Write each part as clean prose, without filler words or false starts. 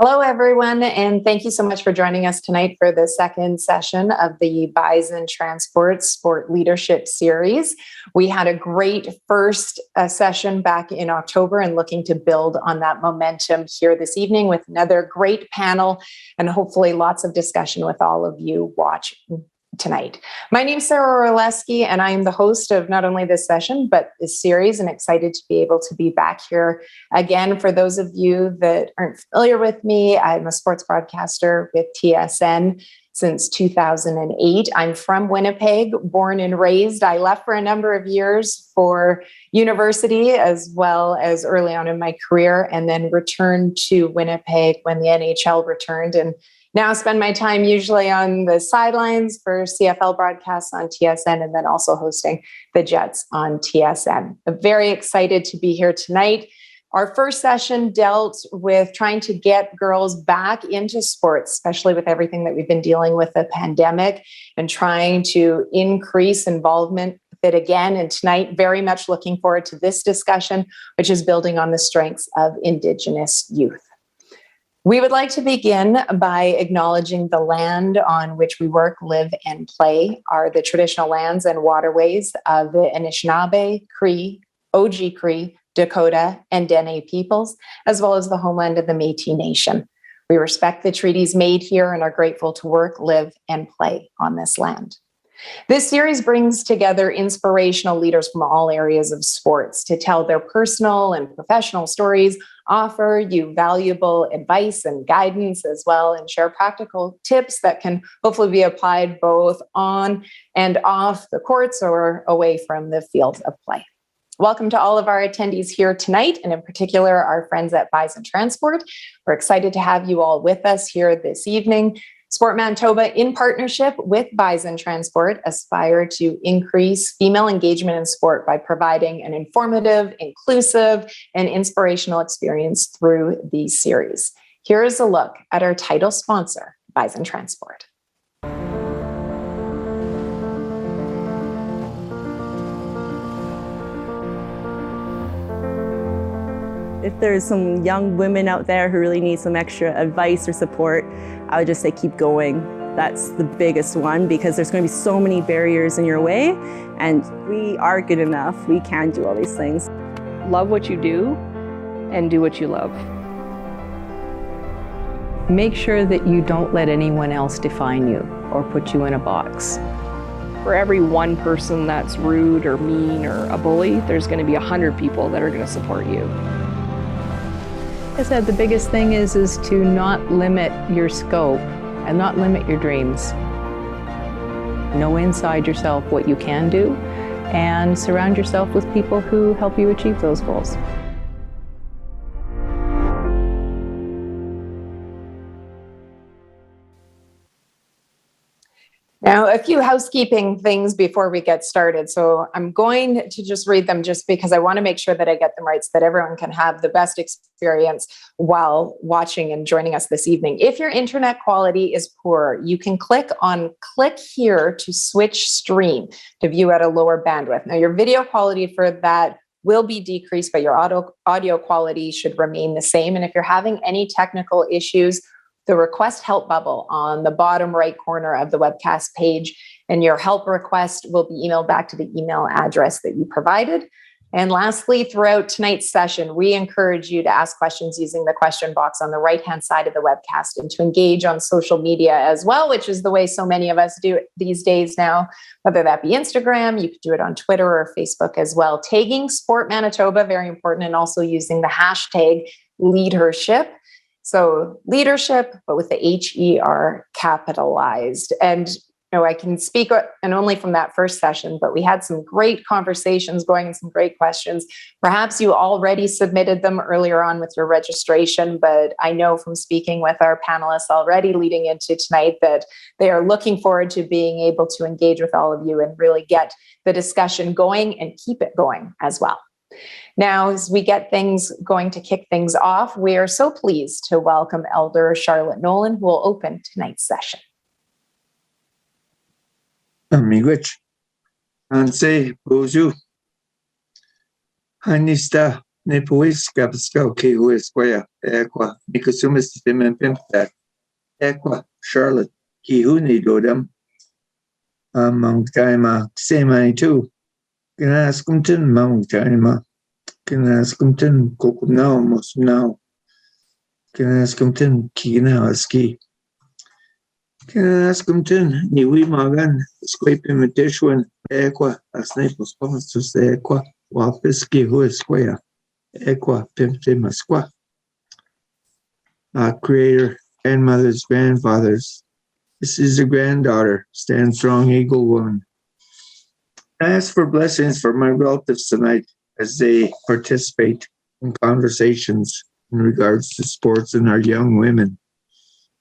Hello, everyone, and thank you so much for joining us tonight for the second session of the Bison Transport Sport Leadership Series. We had a great first session back in October and looking to build on that momentum here this evening with another great panel and hopefully lots of discussion with all of you watching tonight. My name is Sara Orlesky, and I am the host of not only this session, but this series, and excited to be able to be back here again. For those of you that aren't familiar with me, I'm a sports broadcaster with TSN since 2008. I'm from Winnipeg, born and raised. I left for a number of years for university as well as early on in my career, and then returned to Winnipeg when the NHL returned, and now spend my time usually on the sidelines for CFL broadcasts on TSN, and then also hosting the Jets on TSN. I'm very excited to be here tonight. Our first session dealt with trying to get girls back into sports, especially with everything that we've been dealing with the pandemic, and trying to increase involvement with it again. And tonight, very much looking forward to this discussion, which is building on the strengths of Indigenous youth. We would like to begin by acknowledging the land on which we work, live, and play are the traditional lands and waterways of the Anishinaabe, Cree, Oji-Cree, Dakota, and Dene peoples, as well as the homeland of the Métis Nation. We respect the treaties made here and are grateful to work, live, and play on this land. This series brings together inspirational leaders from all areas of sports to tell their personal and professional stories, offer you valuable advice and guidance as well, and share practical tips that can hopefully be applied both on and off the courts or away from the field of play. Welcome to all of our attendees here tonight, and in particular, our friends at Bison Transport. We're excited to have you all with us here this evening. Sport Manitoba, in partnership with Bison Transport, aspire to increase female engagement in sport by providing an informative, inclusive, and inspirational experience through these series. Here is a look at our title sponsor, Bison Transport. If there's some young women out there who really need some extra advice or support, I would just say keep going. That's the biggest one, because there's going to be so many barriers in your way, and we are good enough. We can do all these things. Love what you do and do what you love. Make sure that you don't let anyone else define you or put you in a box. For every one person that's rude or mean or a bully, there's going to be 100 people that are going to support you. I said the biggest thing is to not limit your scope and not limit your dreams. Know inside yourself what you can do and surround yourself with people who help you achieve those goals. Now, a few housekeeping things before we get started. So I'm going to just read them just because I want to make sure that I get them right so that everyone can have the best experience while watching and joining us this evening. If your internet quality is poor, you can click here to switch stream to view at a lower bandwidth. Now, your video quality for that will be decreased, but your audio quality should remain the same. And if you're having any technical issues, the request help bubble on the bottom right corner of the webcast page, and your help request will be emailed back to the email address that you provided. And lastly, throughout tonight's session, we encourage you to ask questions using the question box on the right-hand side of the webcast, and to engage on social media as well, which is the way so many of us do it these days now, whether that be Instagram, you could do it on Twitter or Facebook as well. Tagging Sport Manitoba, very important, and also using the hashtag LeadHERship. So LeadHERship, but with the HER capitalized. And I can speak and only from that first session, but we had some great conversations going and some great questions. Perhaps you already submitted them earlier on with your registration, but I know from speaking with our panelists already leading into tonight that they are looking forward to being able to engage with all of you and really get the discussion going and keep it going as well. Now, as we get things going to kick things off, we are so pleased to welcome Elder Charlotte Nolan, who will open tonight's session. Miigwech, Anse, Bozu, Anista, Nepuiska Skoki, who is Square, Equa, Nikosumis Tim and Pimptat, Equa, Charlotte, Ki who need them. Mount Kaima, Sema too. Ganascumton, Mount Kaima, Ganascumton, Kokunao, Mosnao, Ganascumton, Kinaski. Ganascumton, Niwi Magan, Scraping Matishwan, Equa, as Naples Postus, Equa, Wapiski, who is Square. Equa Pimpte Masqua. Creator, grandmothers, grandfathers. This is a granddaughter. Stand strong, eagle woman. I ask for blessings for my relatives tonight as they participate in conversations in regards to sports and our young women.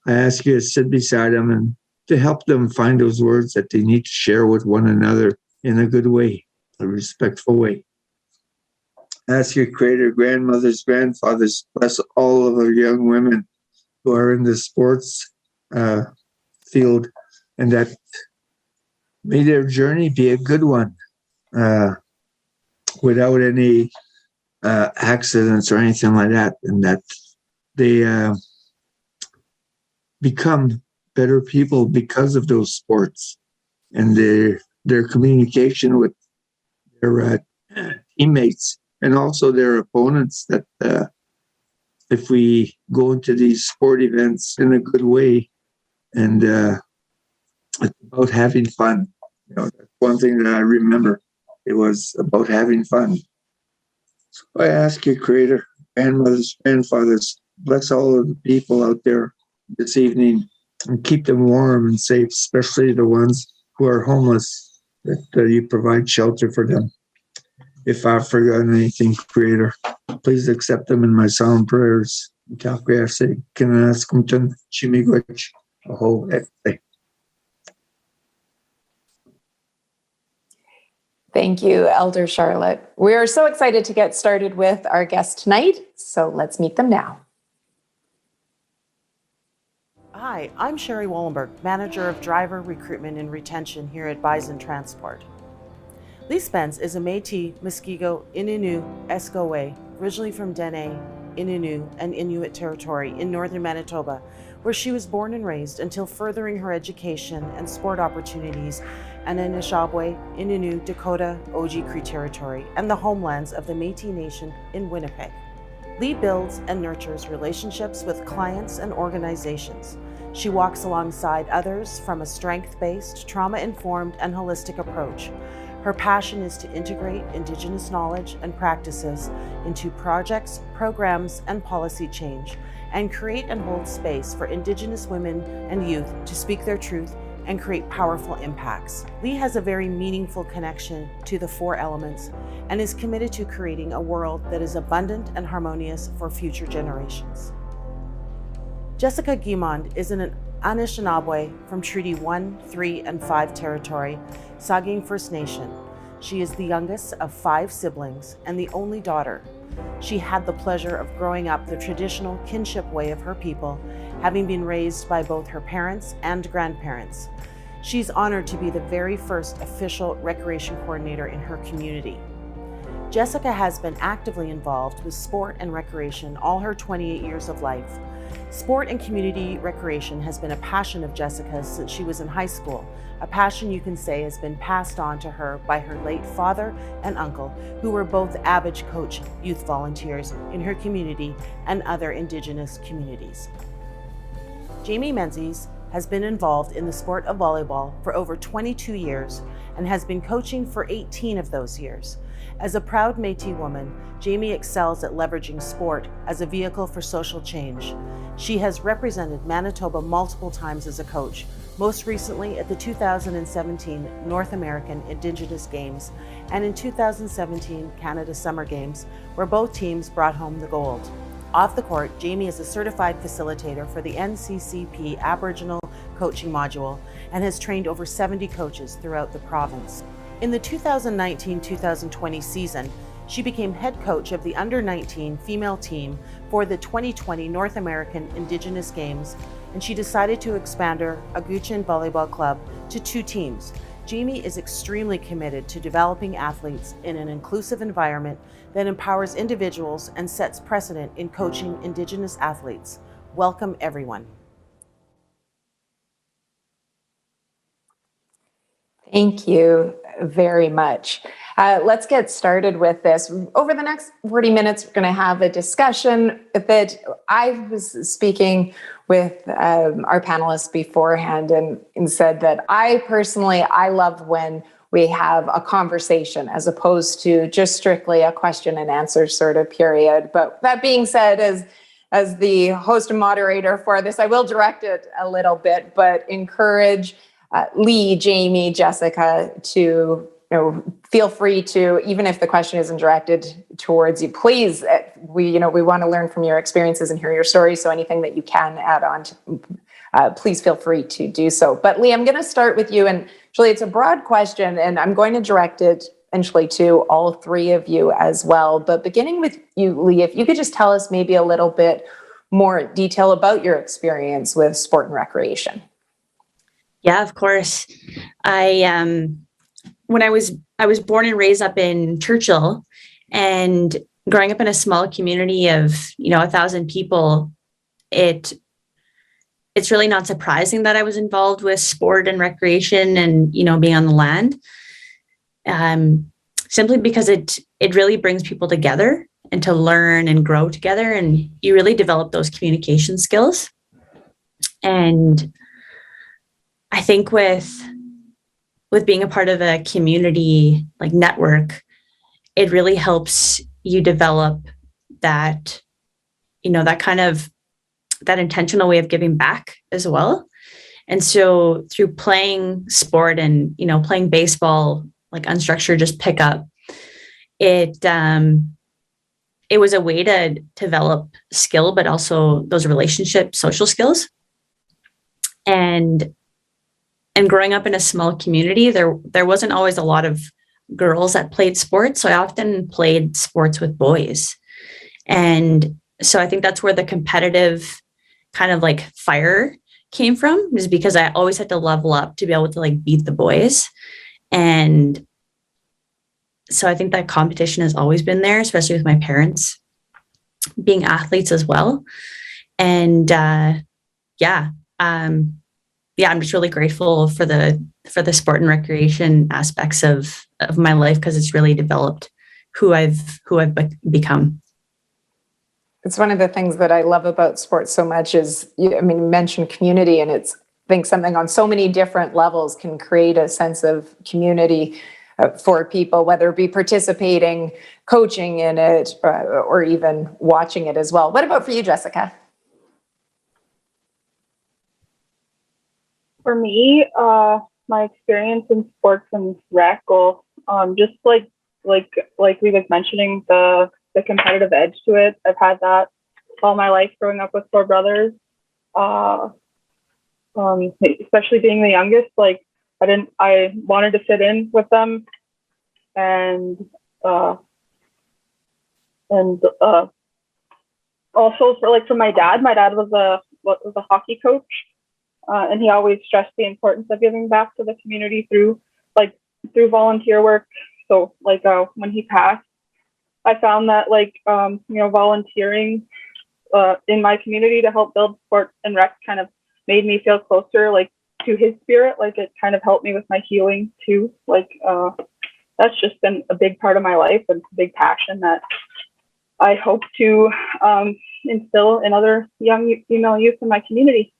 I ask you to sit beside them and to help them find those words that they need to share with one another in a good way, a respectful way. Ask your Creator, grandmothers, grandfathers, bless all of our young women who are in the sports field, and that may their journey be a good one, without any accidents or anything like that, and that they become better people because of those sports and their communication with their teammates. And also their opponents, that if we go into these sport events in a good way, and it's about having fun. That's one thing that I remember. It was about having fun. So I ask you, Creator, grandmothers, grandfathers, bless all of the people out there this evening and keep them warm and safe, especially the ones who are homeless, that you provide shelter for them. If I've forgotten anything, Creator, please accept them in my solemn prayers. Thank you, Elder Charlotte. We are so excited to get started with our guest tonight, so let's meet them now. Hi, I'm Sherry Wallenberg, Manager of Driver Recruitment and Retention here at Bison Transport. Lee Spence is a Métis, Muskego, Innu, Escoway, originally from Dene, Innu, and Inuit territory in northern Manitoba, where she was born and raised until furthering her education and sport opportunities in Anishinaabe, Innu, Dakota, Oji Cree territory, and the homelands of the Métis Nation in Winnipeg. Lee builds and nurtures relationships with clients and organizations. She walks alongside others from a strength-based, trauma-informed, and holistic approach. Her passion is to integrate Indigenous knowledge and practices into projects, programs, and policy change, and create and hold space for Indigenous women and youth to speak their truth and create powerful impacts. Lee has a very meaningful connection to the four elements and is committed to creating a world that is abundant and harmonious for future generations. Jessica Guimond is an Anishinaabe from Treaty 1, 3, and 5 territory, Sagkeeng First Nation. She is the youngest of 5 siblings and the only daughter. She had the pleasure of growing up the traditional kinship way of her people, having been raised by both her parents and grandparents. She's honored to be the very first official recreation coordinator in her community. Jessica has been actively involved with sport and recreation all her 28 years of life. Sport and community recreation has been a passion of Jessica's since she was in high school, a passion you can say has been passed on to her by her late father and uncle, who were both avid coach youth volunteers in her community and other Indigenous communities. Jayme Menzies has been involved in the sport of volleyball for over 22 years and has been coaching for 18 of those years. As a proud Métis woman, Jayme excels at leveraging sport as a vehicle for social change. She has represented Manitoba multiple times as a coach, most recently at the 2017 North American Indigenous Games and in 2017 Canada Summer Games, where both teams brought home the gold. Off the court, Jayme is a certified facilitator for the NCCP Aboriginal Coaching Module and has trained over 70 coaches throughout the province. In the 2019-2020 season, she became head coach of the under-19 female team for the 2020 North American Indigenous Games, and she decided to expand her Guimond volleyball club to 2 teams, Jayme is extremely committed to developing athletes in an inclusive environment that empowers individuals and sets precedent in coaching Indigenous athletes. Welcome, everyone. Thank you very much. Let's get started with this. Over the next 40 minutes, we're going to have a discussion that I was speaking with our panelists beforehand and said that I love when we have a conversation as opposed to just strictly a question and answer sort of period. But that being said, as the host and moderator for this, I will direct it a little bit, but encourage Lee, Jayme, Jessica to feel free to, even if the question isn't directed towards you, please, we want to learn from your experiences and hear your stories. So anything that you can add on to, please feel free to do so. But Lee, I'm going to start with you, and actually it's a broad question, and I'm going to direct it eventually to all three of you as well. But beginning with you, Lee, if you could just tell us maybe a little bit more detail about your experience with sport and recreation. Yeah, of course. When I was born and raised up in Churchill, and growing up in a small community of 1,000 people, it's really not surprising that I was involved with sport and recreation and being on the land, simply because it really brings people together and to learn and grow together, and you really develop those communication skills. And I think with being a part of a community like network, it really helps you develop that, that intentional way of giving back as well. And so through playing sport and, playing baseball, like unstructured, just pick up, it was a way to develop skill, but also those relationship, social skills. And growing up in a small community, there wasn't always a lot of girls that played sports. So I often played sports with boys. And so I think that's where the competitive kind of like fire came from, is because I always had to level up to be able to like beat the boys. And so I think that competition has always been there, especially with my parents being athletes as well. And I'm just really grateful for the sport and recreation aspects of my life, because it's really developed who I've become. It's one of the things that I love about sports so much is, you mentioned community, and it's, I think something on so many different levels can create a sense of community for people, whether it be participating, coaching in it, or even watching it as well. What about for you, Jessica? For me, my experience in sports and rec, just like we was mentioning, the competitive edge to it. I've had that all my life growing up with four brothers. Especially being the youngest, I wanted to fit in with them, and also for my dad was a hockey coach. And he always stressed the importance of giving back to the community through volunteer work. So when he passed, I found that volunteering in my community to help build sport and rec kind of made me feel closer to his spirit. It kind of helped me with my healing too. That's just been a big part of my life and a big passion that I hope to instill in other young female youth in my community.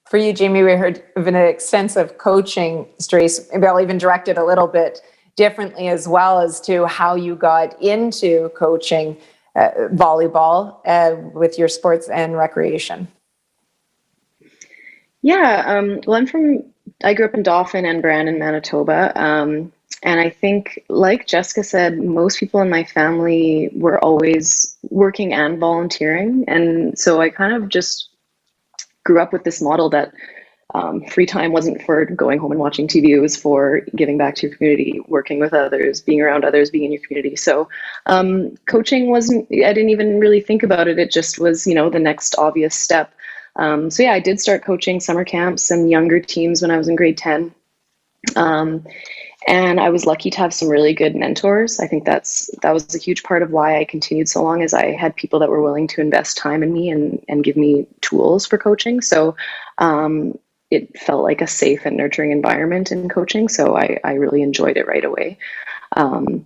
For you, Jayme, we heard of an extensive coaching stories. Maybe I'll even direct it a little bit differently as well as to how you got into coaching volleyball with your sports and recreation. Yeah, well, I grew up in Dauphin and Brandon, Manitoba. And I think, like Jessica said, most people in my family were always working and volunteering. And so I kind of just grew up with this model that free time wasn't for going home and watching TV. It was for giving back to your community, working with others, being around others, being in your community. So coaching I didn't even really think about it. It just was, the next obvious step. So yeah, I did start coaching summer camps and younger teams when I was in grade 10. And I was lucky to have some really good mentors. I think that was a huge part of why I continued so long, is I had people that were willing to invest time in me and give me tools for coaching. So it felt like a safe and nurturing environment in coaching. So I really enjoyed it right away. And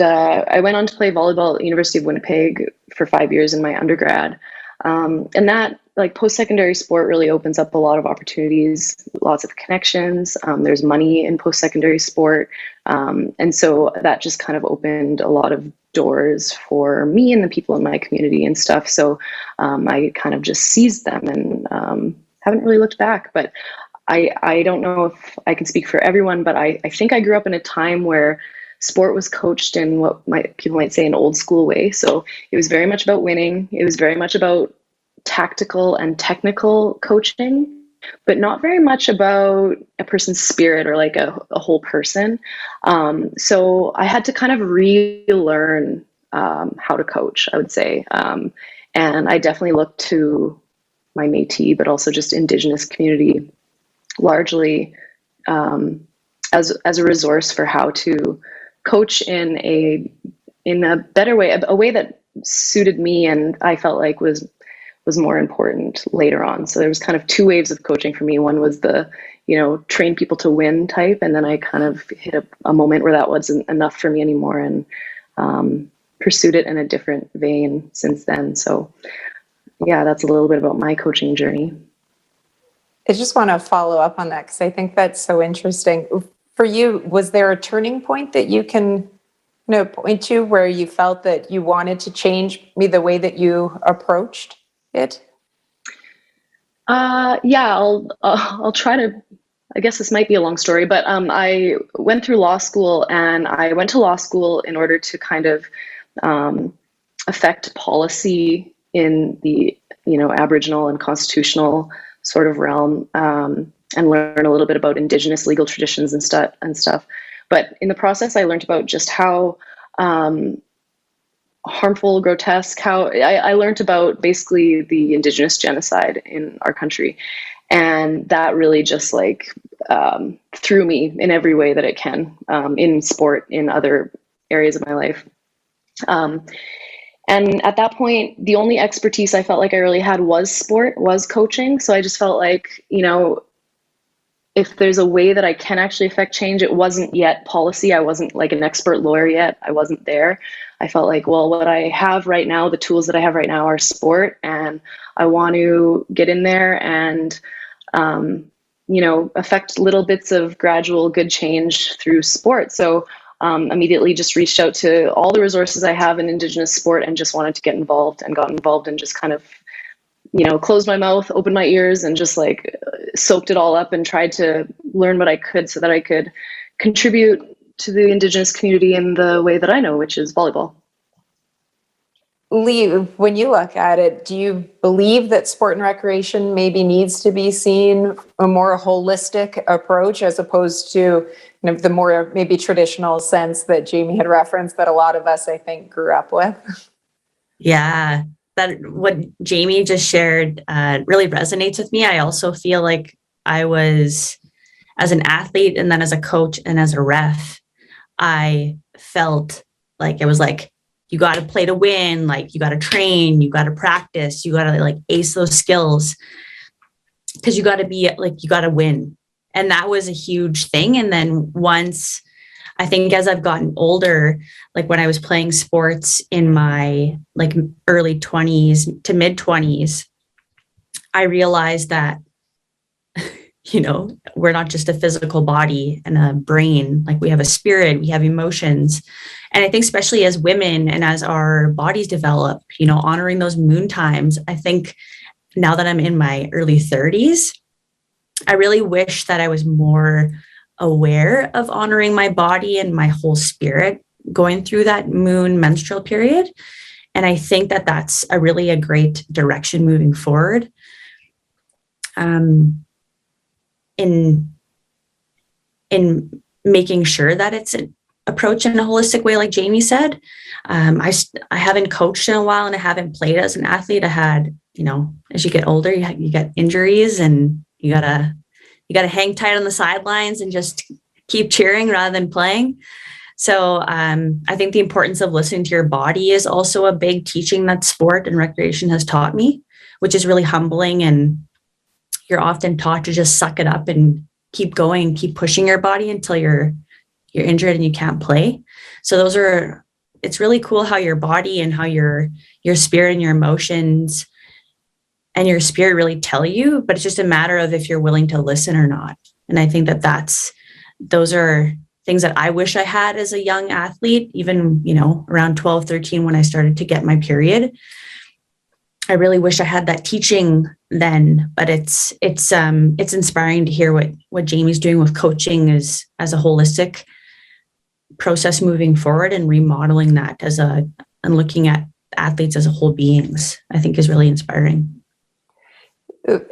I went on to play volleyball at University of Winnipeg for 5 years in my undergrad. And that, like, post-secondary sport really opens up a lot of opportunities, lots of connections. There's money in post-secondary sport. And so that just kind of opened a lot of doors for me and the people in my community and stuff. So I kind of just seized them and haven't really looked back. But I don't know if I can speak for everyone, but I think I grew up in a time where sport was coached in what people might say an old school way. So it was very much about winning. It was very much about tactical and technical coaching, but not very much about a person's spirit or like a whole person. So I had to kind of relearn how to coach, I would say. And I definitely looked to my Métis, but also just Indigenous community largely as a resource for how to coach in a better way, a way that suited me and I felt like was more important later on. So there was kind of two waves of coaching for me. One was the, train people to win type. And then I kind of hit a moment where that wasn't enough for me anymore and pursued it in a different vein since then. So yeah, that's a little bit about my coaching journey. I just want to follow up on that because I think that's so interesting. For you, was there a turning point that you can point to where you felt that you wanted to change the way that you approached it? Yeah, I'll try to, I guess this might be a long story, but I went through law school, and I went to law school in order to kind of affect policy in the, Aboriginal and constitutional sort of realm, and learn a little bit about Indigenous legal traditions and stuff. But in the process, I learned about just how harmful, grotesque, how I learned about basically the Indigenous genocide in our country. And that really just threw me in every way that it can, in sport, in other areas of my life. And at that point, the only expertise I felt like I really had was sport, was coaching. So I just felt like, if there's a way that I can actually affect change, it wasn't yet policy. I wasn't like an expert lawyer yet. I wasn't there. I felt like, well, what I have right now, the tools that I have right now are sport, and I want to get in there and, affect little bits of gradual good change through sport. So immediately just reached out to all the resources I have in Indigenous sport and just wanted to get involved, and got involved and just kind of, closed my mouth, opened my ears, and just soaked it all up and tried to learn what I could so that I could contribute to the Indigenous community in the way that I know, which is volleyball. Lee, when you look at it, do you believe that sport and recreation maybe needs to be seen a more holistic approach as opposed to the more maybe traditional sense that Jayme had referenced that a lot of us, I think, grew up with? Yeah. That what Jayme just shared really resonates with me. I also feel like I was, as an athlete and then as a coach and as a ref, I felt like it was like, you got to play to win, like you got to train, you got to practice, you got to ace those skills because you got to be you got to win. And that was a huge thing. And then once, I think as I've gotten older, when I was playing sports in my early 20s to mid 20s, I realized that, we're not just a physical body and a brain, we have a spirit, we have emotions. And I think especially as women and as our bodies develop, honoring those moon times, I think now that I'm in my early 30s, I really wish that I was more aware of honoring my body and my whole spirit going through that moon menstrual period. And I think that that's a great direction moving forward. In making sure that it's an approach in a holistic way, like Jayme said. I haven't coached in a while, and I haven't played as an athlete. I had, as you get older, you get injuries, and you gotta you got to hang tight on the sidelines and just keep cheering rather than playing. So I think the importance of listening to your body is also a big teaching that sport and recreation has taught me, which is really humbling. And you're often taught to just suck it up and keep going and keep pushing your body until you're injured and you can't play. So it's really cool how your body and how your spirit and your emotions and your spirit really tell you, but it's just a matter of if you're willing to listen or not. And I think those are things that I wish I had as a young athlete, even, around 12, 13, when I started to get my period. I really wish I had that teaching then, but it's inspiring to hear what Jayme's doing with coaching as a holistic process moving forward, and remodeling that and looking at athletes as a whole beings, I think is really inspiring. As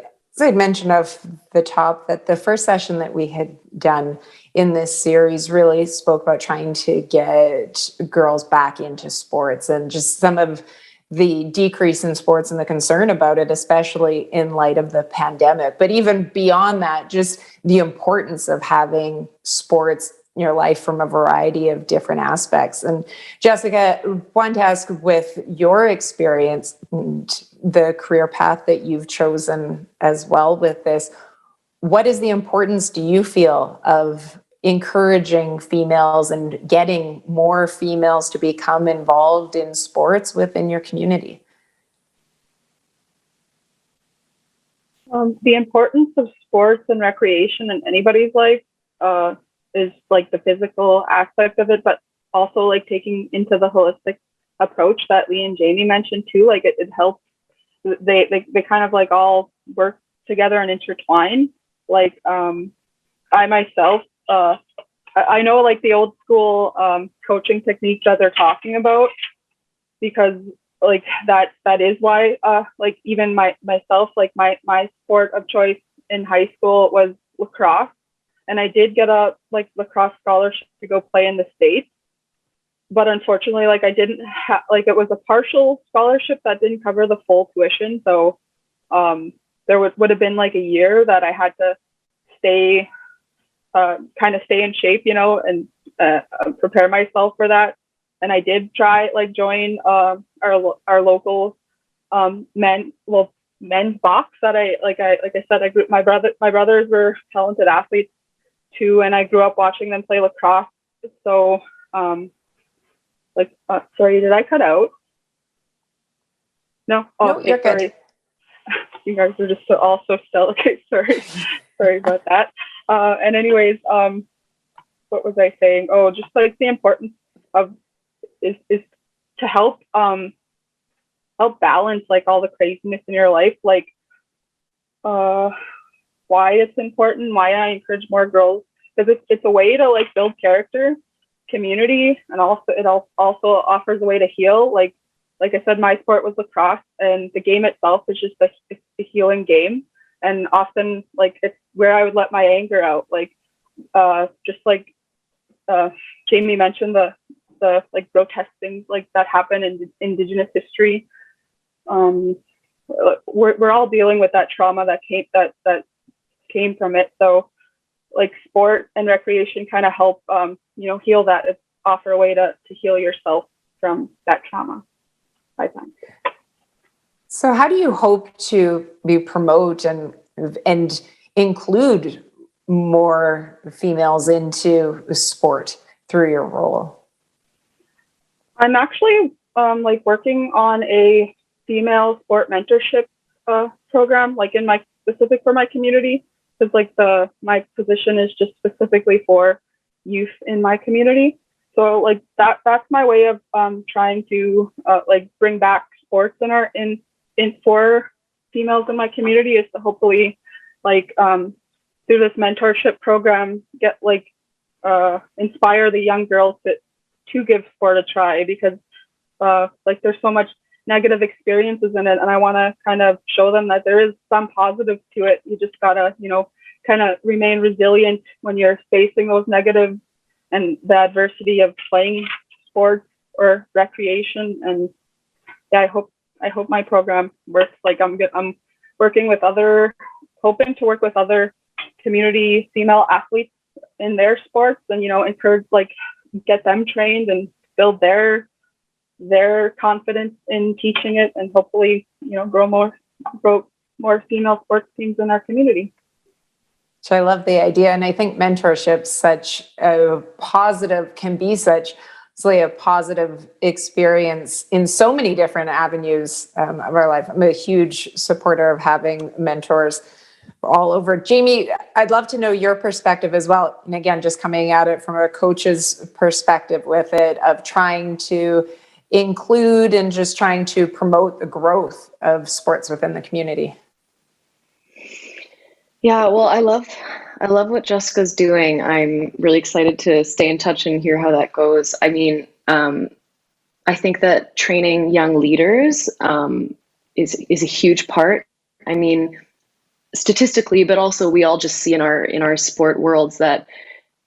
I'd mentioned off the top, that the first session that we had done in this series really spoke about trying to get girls back into sports, and just some of the decrease in sports and the concern about it, especially in light of the pandemic. But even beyond that, just the importance of having sports in your life from a variety of different aspects. And Jessica, I wanted to ask, with your experience and the career path that you've chosen as well with this, what is the importance, do you feel, of encouraging females and getting more females to become involved in sports within your community? The importance of sports and recreation in anybody's life is like the physical aspect of it, but also like taking into the holistic approach that Lee and Jayme mentioned too. Like it helps. They kind of like all work together and intertwine. Like I myself, I know like the old school coaching techniques that they're talking about, because like that is why like even myself, like my sport of choice in high school was lacrosse, and I did get a like lacrosse scholarship to go play in the States, but unfortunately like I didn't have, like, it was a partial scholarship that didn't cover the full tuition, so there would have been like a year that I had to stay in shape, and prepare myself for that. And I did try like join our local men's box that I said, my brothers were talented athletes too, and I grew up watching them play lacrosse. So sorry, did I cut out? No? Oh, no, okay, you're sorry. good. You guys are just all so still. Okay, sorry about that. And anyways, what was I saying? Oh, just like the importance of is to help balance like all the craziness in your life. Like why it's important, why I encourage more girls, because it's a way to like build character, community, and also it also offers a way to heal. Like I said, my sport was lacrosse, and the game itself is just a healing game. And often, like, it's where I would let my anger out. Like, just like Jayme mentioned, the like grotesque things like that happen in Indigenous history. We're all dealing with that trauma that came from it. So, like, sport and recreation kind of help heal that. It's offer a way to heal yourself from that trauma, I think. So how do you hope to promote and include more females into sport through your role? I'm actually like working on a female sport mentorship program, like specific for my community, because like my position is just specifically for youth in my community. So like that's my way of trying to like bring back sports for females in my community, is to hopefully like through this mentorship program get like inspire the young girls to give sport a try, because like there's so much negative experiences in it, and I want to kind of show them that there is some positive to it. You just gotta kind of remain resilient when you're facing those negative and the adversity of playing sports or recreation. And yeah, I hope my program works. Like I'm hoping to work with other community female athletes in their sports, and encourage, get them trained and build their confidence in teaching it, and hopefully grow more female sports teams in our community. So I love the idea, and I think mentorship can be such a positive experience in so many different avenues of our life. I'm a huge supporter of having mentors all over. Jayme, I'd love to know your perspective as well. And again, just coming at it from a coach's perspective with it, of trying to include and just trying to promote the growth of sports within the community. Yeah, well, I love what Jessica's doing. I'm really excited to stay in touch and hear how that goes. I mean, I think that training young leaders is a huge part. I mean, statistically, but also we all just see in our sport worlds that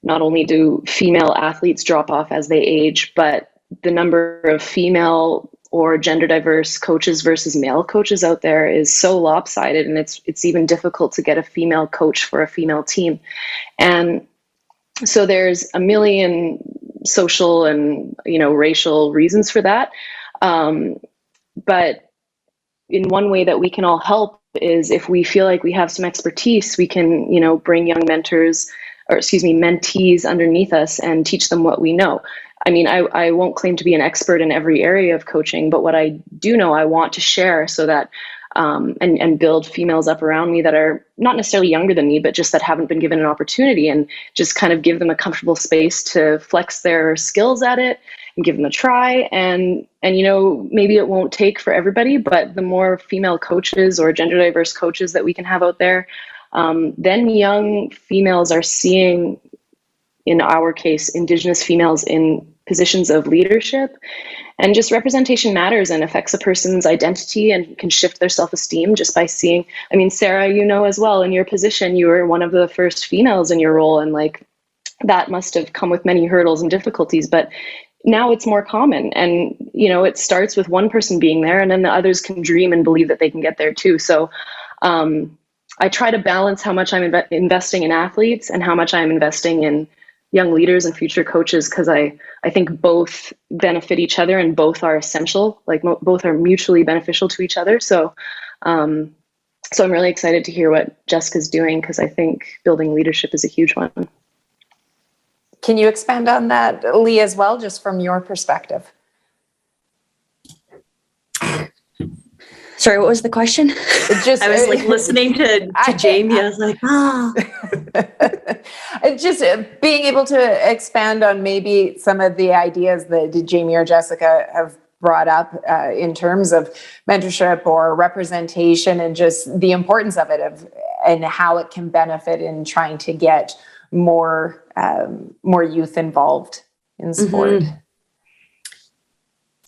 not only do female athletes drop off as they age, but the number of female or gender diverse coaches versus male coaches out there is so lopsided, and it's even difficult to get a female coach for a female team. And so there's a million social and racial reasons for that. But in one way that we can all help is if we feel like we have some expertise, we can bring young mentees underneath us and teach them what we know. I mean, I won't claim to be an expert in every area of coaching, but what I do know, I want to share so that, and build females up around me that are not necessarily younger than me, but just that haven't been given an opportunity, and just kind of give them a comfortable space to flex their skills at it and give them a try. And maybe it won't take for everybody, but the more female coaches or gender diverse coaches that we can have out there, then young females are seeing, in our case, Indigenous females in positions of leadership, and just representation matters and affects a person's identity and can shift their self-esteem just by seeing. I mean, Sarah, as well, in your position, you were one of the first females in your role, and that must have come with many hurdles and difficulties, but now it's more common, and it starts with one person being there, and then the others can dream and believe that they can get there too. So I try to balance how much I'm investing in athletes and how much I'm investing in young leaders and future coaches, because I think both benefit each other and both are essential, both are mutually beneficial to each other. So I'm really excited to hear what Jessica's doing, because I think building leadership is a huge one. Can you expand on that, Lee, as well, just from your perspective? Sorry, what was the question? I was listening to Jayme. I was like, Just being able to expand on maybe some of the ideas that Jayme or Jessica have brought up in terms of mentorship or representation, and just the importance of it, and how it can benefit in trying to get more youth involved in sport. Mm-hmm.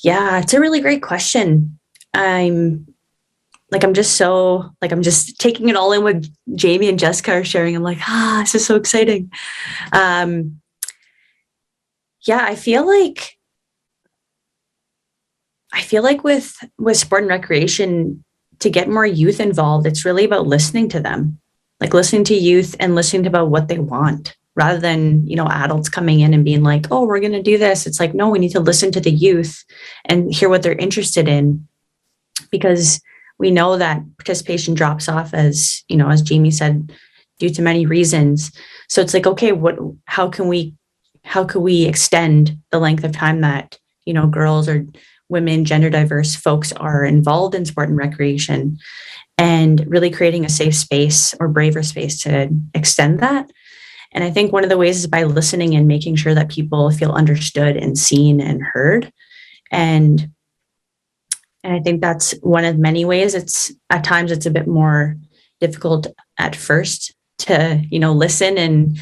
Yeah, it's a really great question. I'm just taking it all in with Jayme and Jessica are sharing. I'm like, this is so exciting. Yeah, I feel like with sport and recreation, to get more youth involved, it's really about listening to them, listening to youth and listening to about what they want, rather than, adults coming in and being like, oh, we're going to do this. It's like, no, we need to listen to the youth and hear what they're interested in, because we know that participation drops off, as Jayme said, due to many reasons. So it's like, okay, how can we extend the length of time that, girls or women, gender diverse folks are involved in sport and recreation, and really creating a safe space or braver space to extend that. And I think one of the ways is by listening and making sure that people feel understood and seen and heard. And I think that's one of many ways. At times it's a bit more difficult at first to, listen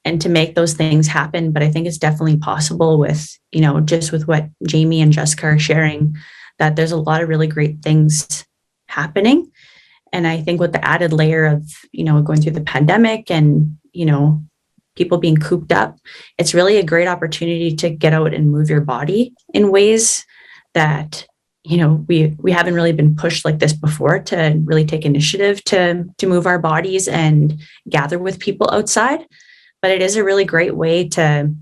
and to make those things happen. But I think it's definitely possible with, just with what Jayme and Jessica are sharing, that there's a lot of really great things happening. And I think with the added layer of, going through the pandemic and, people being cooped up, it's really a great opportunity to get out and move your body in ways that we haven't really been pushed like this before to really take initiative to move our bodies and gather with people outside. But it is a really great way to,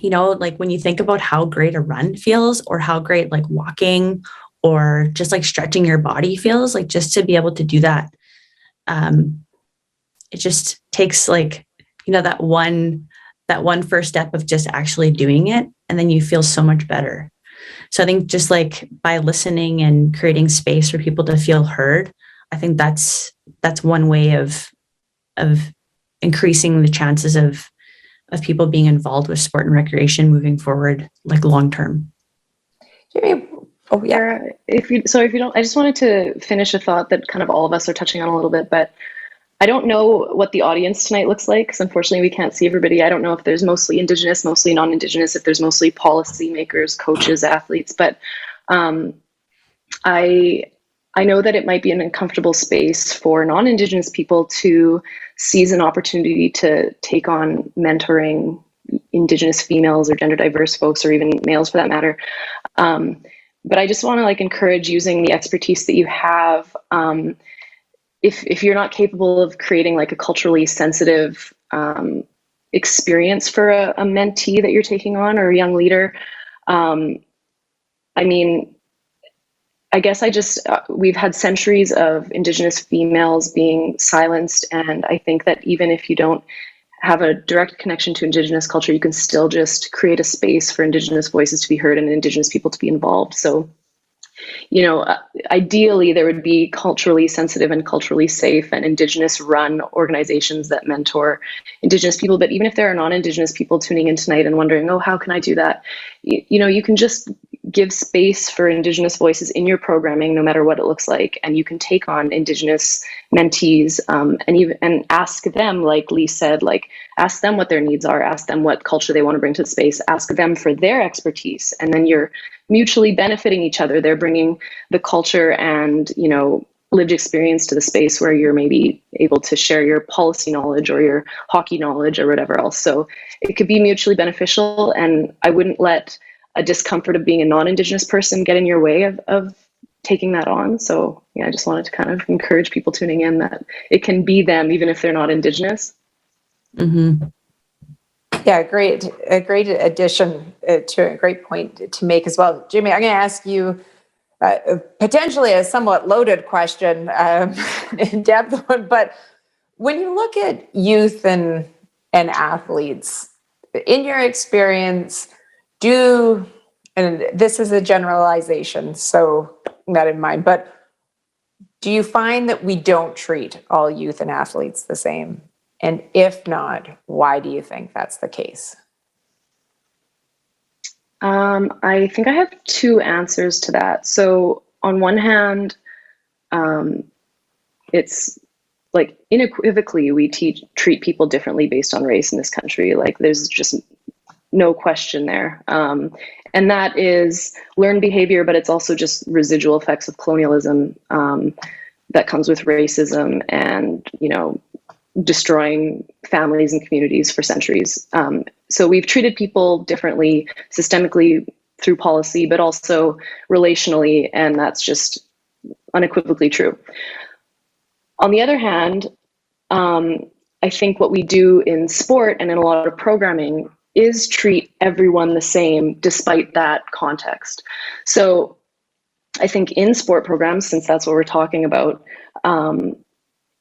like when you think about how great a run feels, or how great like walking or just like stretching your body feels, like just to be able to do that. It just takes like, that one first step of just actually doing it. And then you feel so much better. So I think just like by listening and creating space for people to feel heard, I think that's one way of increasing the chances of people being involved with sport and recreation moving forward, like long term. Jayme, oh yeah. If you don't, I just wanted to finish a thought that kind of all of us are touching on a little bit, but I don't know what the audience tonight looks like, because unfortunately we can't see everybody. I don't know if there's mostly Indigenous, mostly non-Indigenous, if there's mostly policymakers, coaches, athletes, but I know that it might be an uncomfortable space for non-Indigenous people to seize an opportunity to take on mentoring Indigenous females or gender diverse folks, or even males for that matter. But I just want to encourage using the expertise that you have. If you're not capable of creating a culturally sensitive experience for a mentee that you're taking on, or a young leader, I guess we've had centuries of Indigenous females being silenced. And I think that even if you don't have a direct connection to Indigenous culture, you can still just create a space for Indigenous voices to be heard and Indigenous people to be involved. So, ideally there would be culturally sensitive and culturally safe and Indigenous run organizations that mentor Indigenous people. But even if there are non-Indigenous people tuning in tonight and wondering, oh, how can I do that? You can just give space for Indigenous voices in your programming, no matter what it looks like. And you can take on Indigenous mentees and ask them, like Lee said, ask them what their needs are, ask them what culture they want to bring to the space, ask them for their expertise. And then you're mutually benefiting each other. They're bringing the culture and, lived experience to the space where you're maybe able to share your policy knowledge or your hockey knowledge or whatever else. So it could be mutually beneficial. And I wouldn't let a discomfort of being a non-Indigenous person get in your way of taking that on. So yeah, I just wanted to kind of encourage people tuning in that it can be them, even if they're not Indigenous. Mm-hmm. Yeah, a great addition to a great point to make as well. Jayme, I'm going to ask you potentially a somewhat loaded question, in depth one, but when you look at youth and athletes, in your experience, and this is a generalization, so keep that in mind, but do you find that we don't treat all youth and athletes the same? And if not, why do you think that's the case? I think I have two answers to that. So on one hand, it's unequivocally we treat people differently based on race in this country. There's just no question there. And that is learned behavior, but it's also just residual effects of colonialism that comes with racism and, destroying families and communities for centuries. So we've treated people differently systemically through policy, but also relationally, and that's just unequivocally true. On the other hand, I think what we do in sport and in a lot of programming is treat everyone the same despite that context. So I think in sport programs, since that's what we're talking about,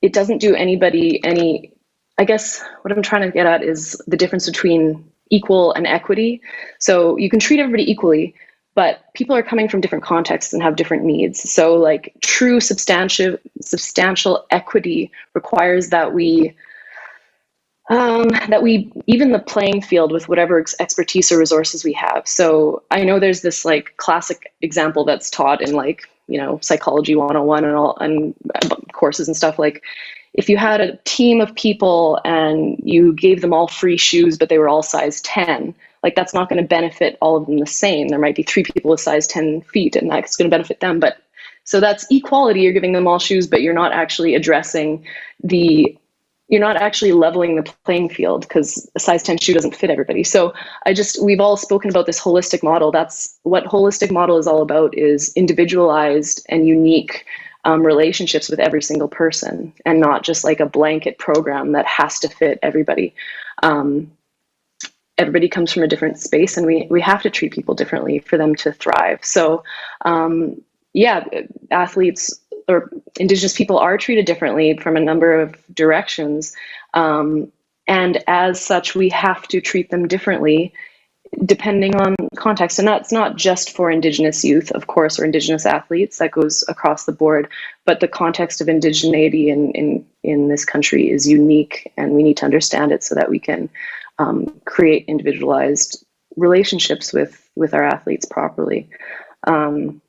it doesn't do anybody any, I guess what I'm trying to get at is the difference between equal and equity. So you can treat everybody equally, but people are coming from different contexts and have different needs. So true substantial equity requires that we even the playing field with whatever expertise or resources we have. So I know there's this classic example that's taught in psychology 101 and courses and stuff. If you had a team of people and you gave them all free shoes, but they were all size 10, that's not going to benefit all of them the same. There might be 3 people with size 10 feet and that's going to benefit them. But so that's equality. You're giving them all shoes, but you're not actually addressing the you're not actually leveling the playing field, because a size 10 shoe doesn't fit everybody. So we've all spoken about this holistic model. That's what holistic model is all about, is individualized and unique relationships with every single person, and not just like a blanket program that has to fit everybody. Everybody comes from a different space, and we have to treat people differently for them to thrive. So athletes or Indigenous people are treated differently from a number of directions. And as such, we have to treat them differently depending on context. And that's not just for Indigenous youth, of course, or Indigenous athletes. That goes across the board. But the context of indigeneity in this country is unique, and we need to understand it so that we can create individualized relationships with our athletes properly. I'm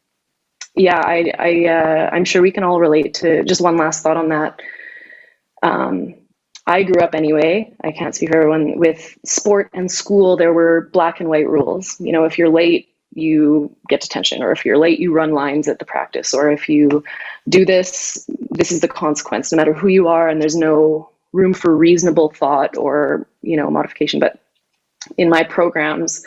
sure we can all relate to, just one last thought on that. I grew up anyway, I can't speak for everyone, with sport and school. There were black and white rules. You know, if you're late, you get detention, or if you're late, you run lines at the practice, or if you do this, this is the consequence, no matter who you are, and there's no room for reasonable thought or, you know, modification. But in my programs,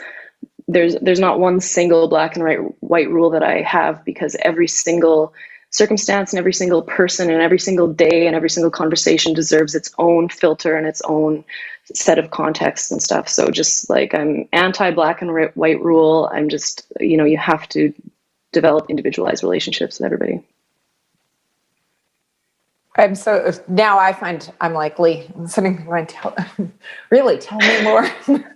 there's not one single black and white rule that I have, because every single circumstance and every single person and every single day and every single conversation deserves its own filter and its own set of contexts and stuff. So just like, I'm anti black and white rule. I'm just, you know, you have to develop individualized relationships with everybody. Now I find I'm like Lee, I'm sitting going, tell me more for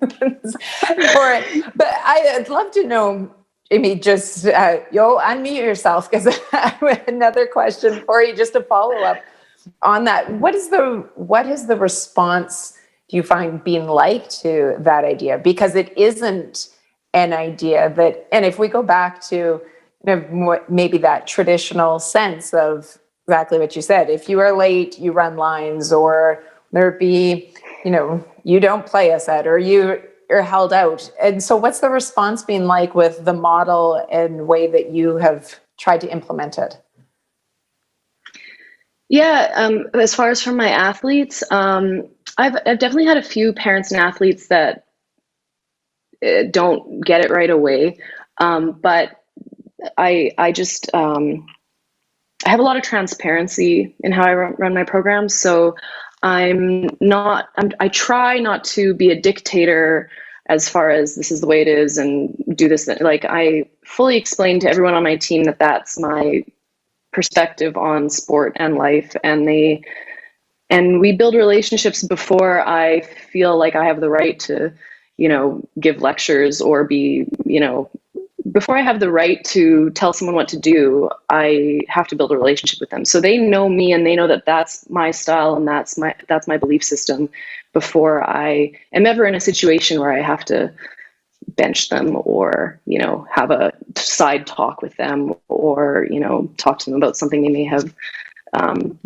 it. But I'd love to know, Jayme, just unmute yourself, because I have another question for you, just to follow up on that. What is the response do you find being like to that idea? Because it isn't an idea that, and if we go back to maybe that traditional sense of exactly what you said, if you are late, you run lines, or there be, you don't play a set, or you're held out. And so what's the response been like with the model and way that you have tried to implement it? Yeah, as far as from my athletes, I've definitely had a few parents and athletes that don't get it right away. But I just, I have a lot of transparency in how I run my programs. So I try not to be a dictator as far as this is the way it is and do this. Like, I fully explain to everyone on my team that that's my perspective on sport and life. And we build relationships before I feel like I have the right to, give lectures or be, before I have the right to tell someone what to do, I have to build a relationship with them. So they know me, and they know that that's my style and that's my belief system before I am ever in a situation where I have to bench them or, have a side talk with them or, talk to them about something they may have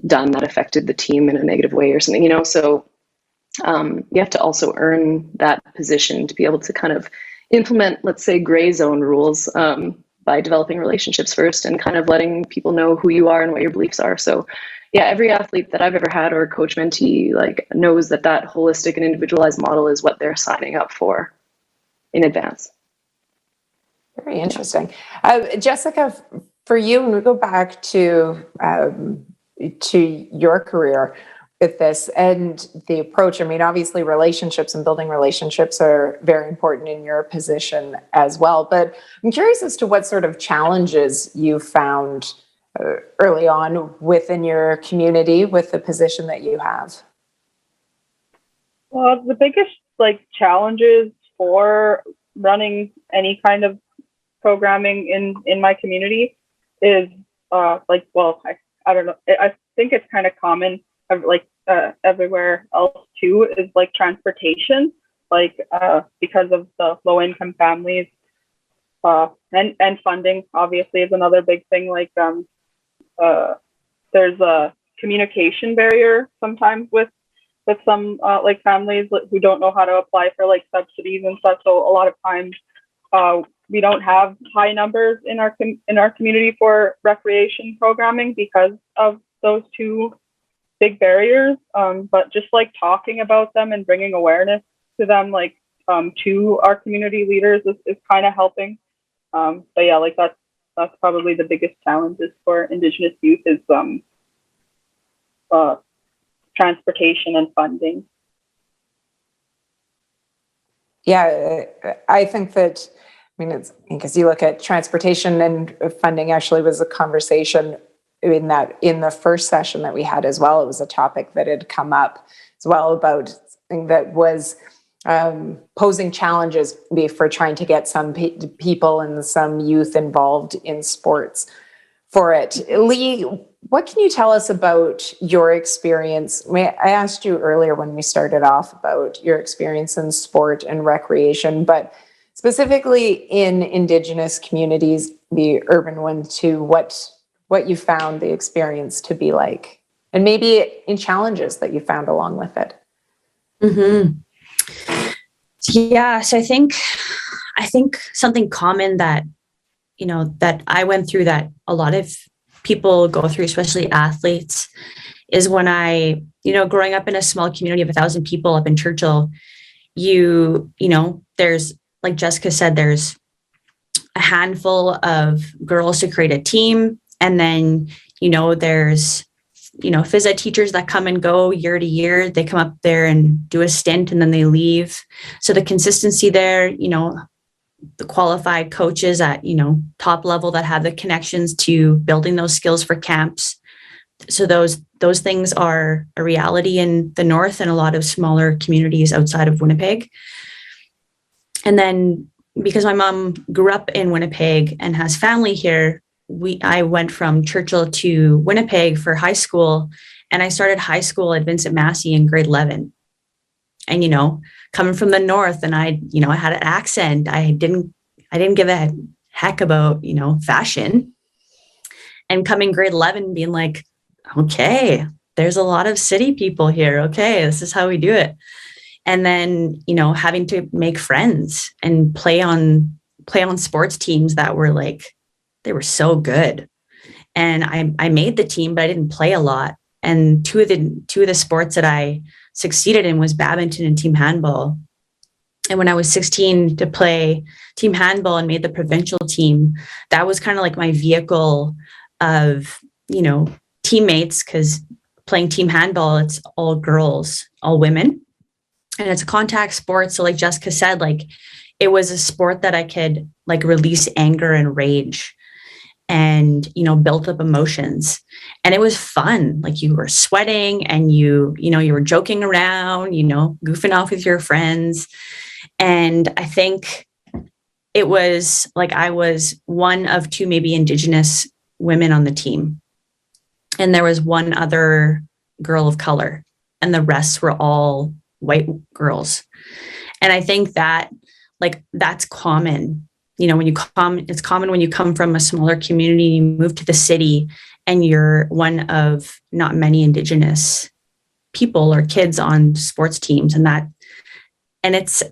done that affected the team in a negative way or something, So you have to also earn that position to be able to kind of implement, let's say, gray zone rules by developing relationships first and kind of letting people know who you are and what your beliefs are. So yeah, every athlete that I've ever had or coach mentee knows that holistic and individualized model is what they're signing up for in advance. Very interesting. Jessica, for you, when we go back to your career with this and the approach, I mean, obviously relationships and building relationships are very important in your position as well. But I'm curious as to what sort of challenges you found early on within your community with the position that you have. Well, the biggest challenges for running any kind of programming in my community is I don't know. I think it's kind of common everywhere else too, is transportation, because of the low income families, and funding obviously is another big thing. There's a communication barrier sometimes with some families who don't know how to apply for subsidies and stuff. So a lot of times we don't have high numbers in our community for recreation programming because of those two big barriers, but just like talking about them and bringing awareness to them, like to our community leaders is kind of helping. But yeah, like that's probably the biggest challenges for Indigenous youth is transportation and funding. Yeah, I think that, it's because you look at transportation and funding actually was a conversation in the first session that we had as well. It was a topic that had come up as well about something that was posing challenges for trying to get some people and some youth involved in sports for it. Lee, what can you tell us about your experience? I asked you earlier when we started off about your experience in sport and recreation, but specifically in Indigenous communities, the urban one too, what you found the experience to be like, and maybe in challenges that you found along with it. Mm-hmm. Yeah, so I think something common that, that I went through, that a lot of people go through, especially athletes, is when growing up in a small community of 1,000 people up in Churchill, there's, like Jessica said, there's a handful of girls to create a team. And then, there's, phys ed teachers that come and go year to year. They come up there and do a stint and then they leave. So the consistency there, the qualified coaches at, top level that have the connections to building those skills for camps. So those things are a reality in the North and a lot of smaller communities outside of Winnipeg. And then because my mom grew up in Winnipeg and has family here, I went from Churchill to Winnipeg for high school, and I started high school at Vincent Massey in grade 11. And, coming from the North, and I had an accent. I didn't give a heck about, fashion. And coming grade 11 being like, okay, there's a lot of city people here. Okay, this is how we do it. And then, having to make friends and play on sports teams that were like, they were so good. And I made the team, but I didn't play a lot. And two of the sports that I succeeded in was badminton and team handball. And when I was 16 to play team handball and made the provincial team, that was kind of like my vehicle of, teammates, because playing team handball, it's all girls, all women. And it's a contact sport. So like Jessica said, like it was a sport that I could like release anger and rage and, built up emotions. And it was fun. Like you were sweating and you were joking around, goofing off with your friends. And I think it was like I was one of two maybe Indigenous women on the team. And there was one other girl of color, and the rest were all white girls. And I think that like that's common. It's common when you come from a smaller community, you move to the city, and you're one of not many Indigenous people or kids on sports teams, and it's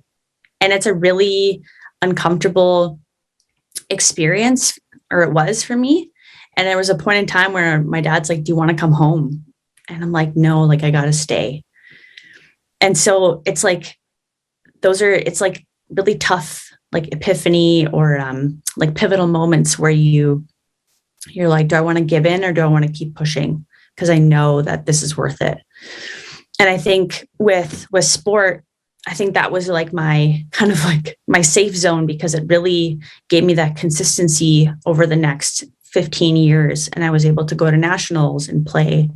a really uncomfortable experience, or it was for me. And there was a point in time where my dad's like, "Do you want to come home?" And I'm like, "No, like I gotta stay." And so it's like it's like really tough, like epiphany or like pivotal moments where you're like, do I want to give in or do I want to keep pushing? Because I know that this is worth it. And I think with sport, I think that was like my kind of like my safe zone, because it really gave me that consistency over the next 15 years. And I was able to go to nationals and play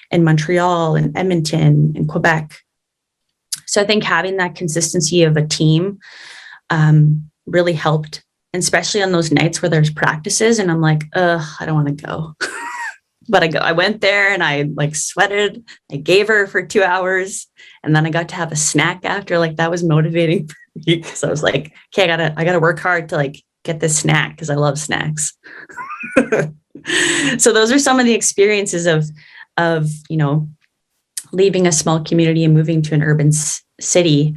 in Montreal and Edmonton and Quebec. So I think having that consistency of a team really helped, and especially on those nights where there's practices and I'm like, I don't want to go. But I went there and I like sweated. I gave her for 2 hours, and then I got to have a snack after. Like that was motivating for me, because I was like, okay, I gotta work hard to like get this snack, because I love snacks. So those are some of the experiences of leaving a small community and moving to an urban city.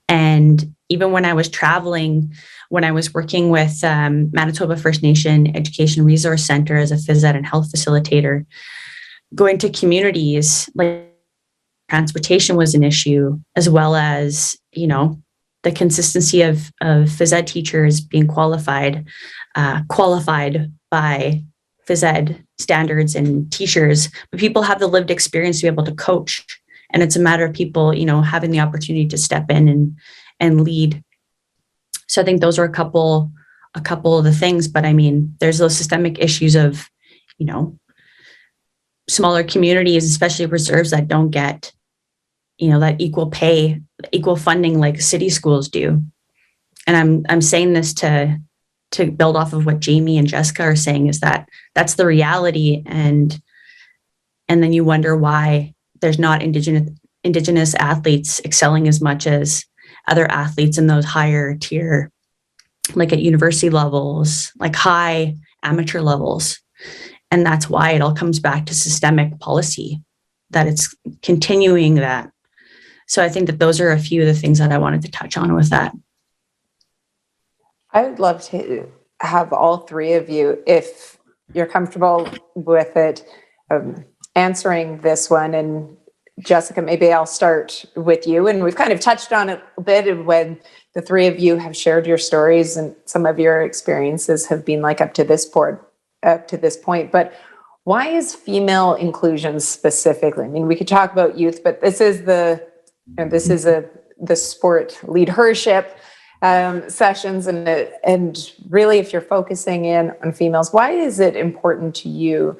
And even when I was traveling, when I was working with Manitoba First Nation Education Resource Center as a phys ed and health facilitator, going to communities, like transportation was an issue, as well as, you know, the consistency of phys ed teachers being qualified by phys ed standards and teachers, but people have the lived experience to be able to coach. And it's a matter of people, you know, having the opportunity to step in and lead. So I think those are a couple of the things, but I mean, there's those systemic issues of, you know, smaller communities, especially reserves, that don't get, you know, that equal pay, equal funding like city schools do. And I'm saying this to build off of what Jayme and Jessica are saying, is that that's the reality. And then you wonder why there's not Indigenous athletes excelling as much as other athletes in those higher tier, like at university levels, like high amateur levels. And that's why it all comes back to systemic policy, that it's continuing that. So I think that those are a few of the things that I wanted to touch on with that. I would love to have all three of you, if you're comfortable with it, answering this one. And Jessica, maybe I'll start with you. And we've kind of touched on it a bit when the three of you have shared your stories, and some of your experiences have been like up to this point. But why is female inclusion specifically? I mean, we could talk about youth, but this is the sport LeadHERship sessions, and really, if you're focusing in on females, why is it important to you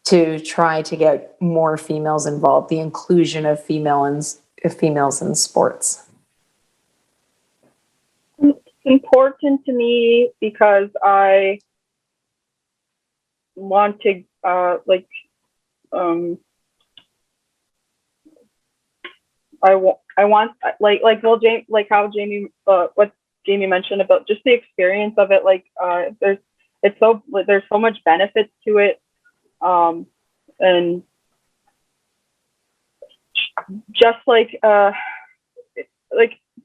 to try to get more females involved, the inclusion of females in sports? It's important to me because I want to I want how Jayme what Jayme mentioned about just the experience of it, there's so much benefits to it, and just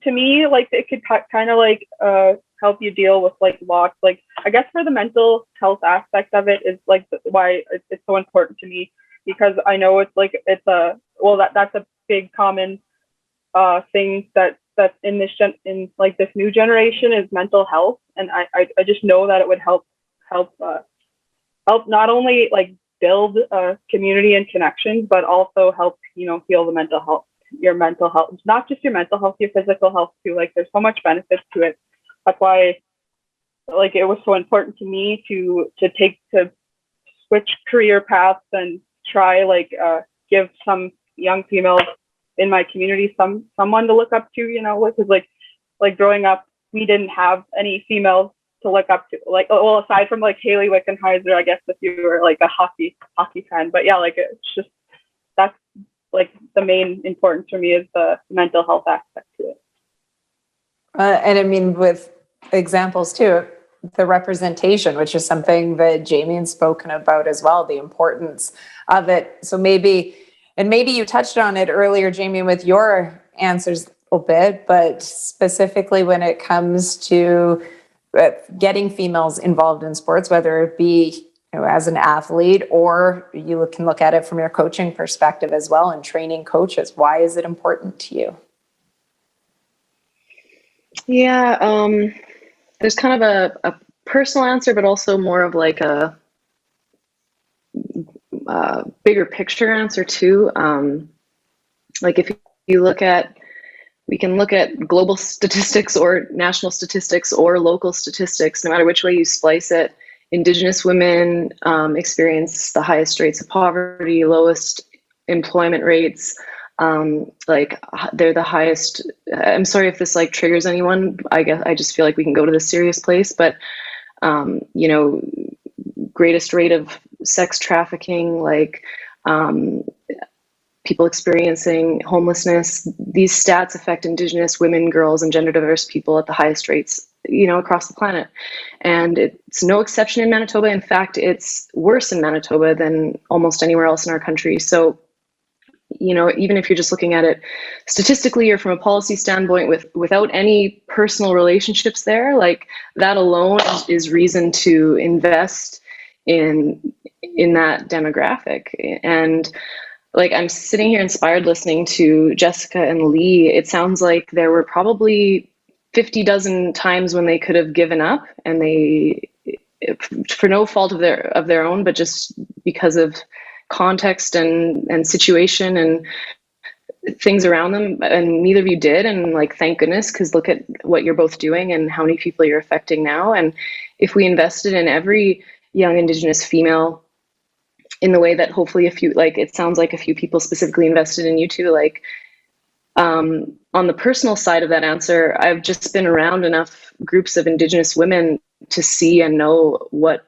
to me, it could kind of help you deal with lots, I guess for the mental health aspect of it is why it's so important to me, because I know that's a big common thing that's in this this new generation is mental health, and I just know that it would help not only build community and connections, but also help heal your mental health, not just your mental health, your physical health too. There's so much benefits to it. That's why it was so important to me to switch career paths and try give some young females in my community someone to look up to, because growing up we didn't have any females to look up to, aside from Haley Wickenheiser, I guess, if you were a hockey fan. But yeah, it's just, that's the main importance for me is the mental health aspect to it. And I mean, with examples too, the representation, which is something that Jayme has spoken about as well, the importance of it. So maybe you touched on it earlier, Jayme, with your answers a little bit, but specifically when it comes to getting females involved in sports, whether it be as an athlete, or you can look at it from your coaching perspective as well and training coaches. Why is it important to you? Yeah, there's kind of a personal answer, but also more of a bigger picture answer too. If you look at, we can look at global statistics or national statistics or local statistics, no matter which way you splice it. Indigenous women experience the highest rates of poverty, lowest employment rates. They're the highest. I'm sorry if this triggers anyone. I guess I just feel like we can go to this serious place, but greatest rate of sex trafficking, people experiencing homelessness. These stats affect Indigenous women, girls, and gender diverse people at the highest rates, across the planet. And it's no exception in Manitoba. In fact, it's worse in Manitoba than almost anywhere else in our country. So, even if you're just looking at it statistically or from a policy standpoint without any personal relationships there, that alone is reason to invest in that demographic. And like, I'm sitting here inspired listening to Jessica and Lee. It sounds like there were probably 50 dozen times when they could have given up, and they, for no fault of their own, but just because of context and situation and things around them, and neither of you did. And like, thank goodness, because look at what you're both doing and how many people you're affecting now. And if we invested in every young Indigenous female in the way that hopefully it sounds like a few people specifically invested in you two, like, on the personal side of that answer, I've just been around enough groups of Indigenous women to see and know what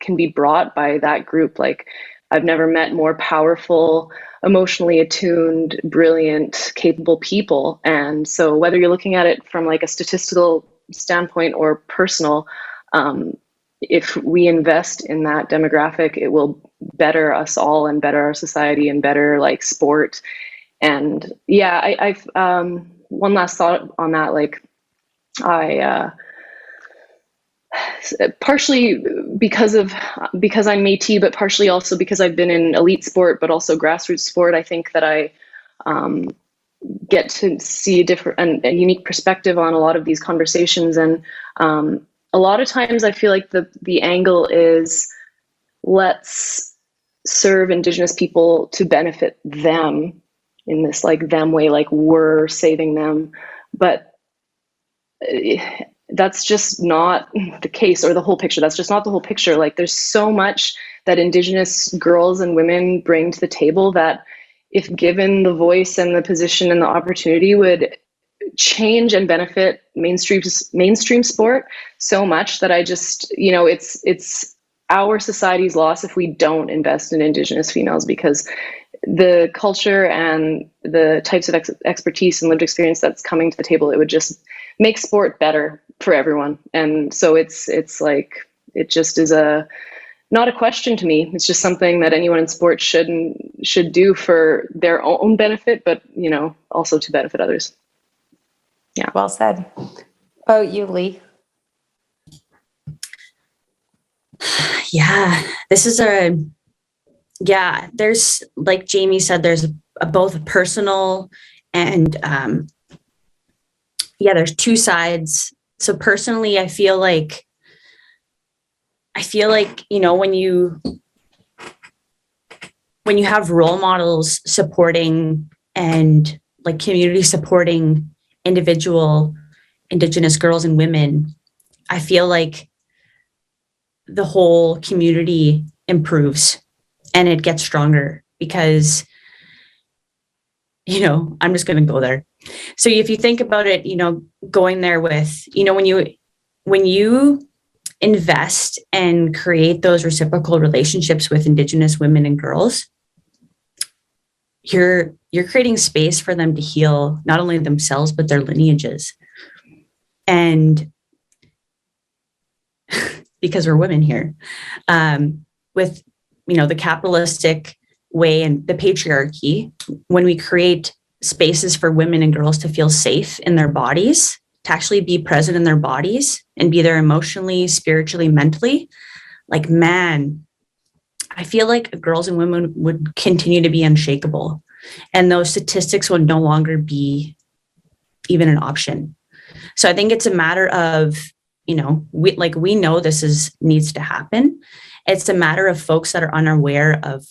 can be brought by that group. Like, I've never met more powerful, emotionally attuned, brilliant, capable people. And so whether you're looking at it from like a statistical standpoint or personal, if we invest in that demographic, it will better us all and better our society and better like sport. And yeah, I've one last thought on that. Like, I partially because I'm Métis, but partially also because I've been in elite sport, but also grassroots sport. I think that I get to see a unique perspective on a lot of these conversations. And a lot of times I feel like the angle is, let's serve Indigenous people to benefit them in this like them way, like we're saving them. But that's just not the case, or the whole picture. That's just not the whole picture. Like, there's so much that Indigenous girls and women bring to the table that, if given the voice and the position and the opportunity, would change and benefit mainstream sport so much that I just, it's our society's loss if we don't invest in Indigenous females, because the culture and the types of expertise and lived experience that's coming to the table, it would just make sport better for everyone. And so it's like, it just is not a question to me. It's just something that anyone in sport should do for their own benefit, but also to benefit others. Yeah. Well said. Oh, you, Lee. Yeah, there's, like Jayme said, there's both a personal and, there's two sides. So personally, I feel like, when you have role models supporting and like community supporting individual Indigenous girls and women, I feel like the whole community improves and it gets stronger, because, I'm just going to go there. So if you think about it, going there with, when you invest and create those reciprocal relationships with Indigenous women and girls, you're creating space for them to heal not only themselves, but their lineages. And because we're women here, with, the capitalistic way and the patriarchy, when we create spaces for women and girls to feel safe in their bodies, to actually be present in their bodies and be there emotionally, spiritually, mentally, like, man, I feel like girls and women would continue to be unshakable, and those statistics would no longer be even an option. So I think it's a matter of, we know this needs to happen. It's a matter of folks that are unaware of,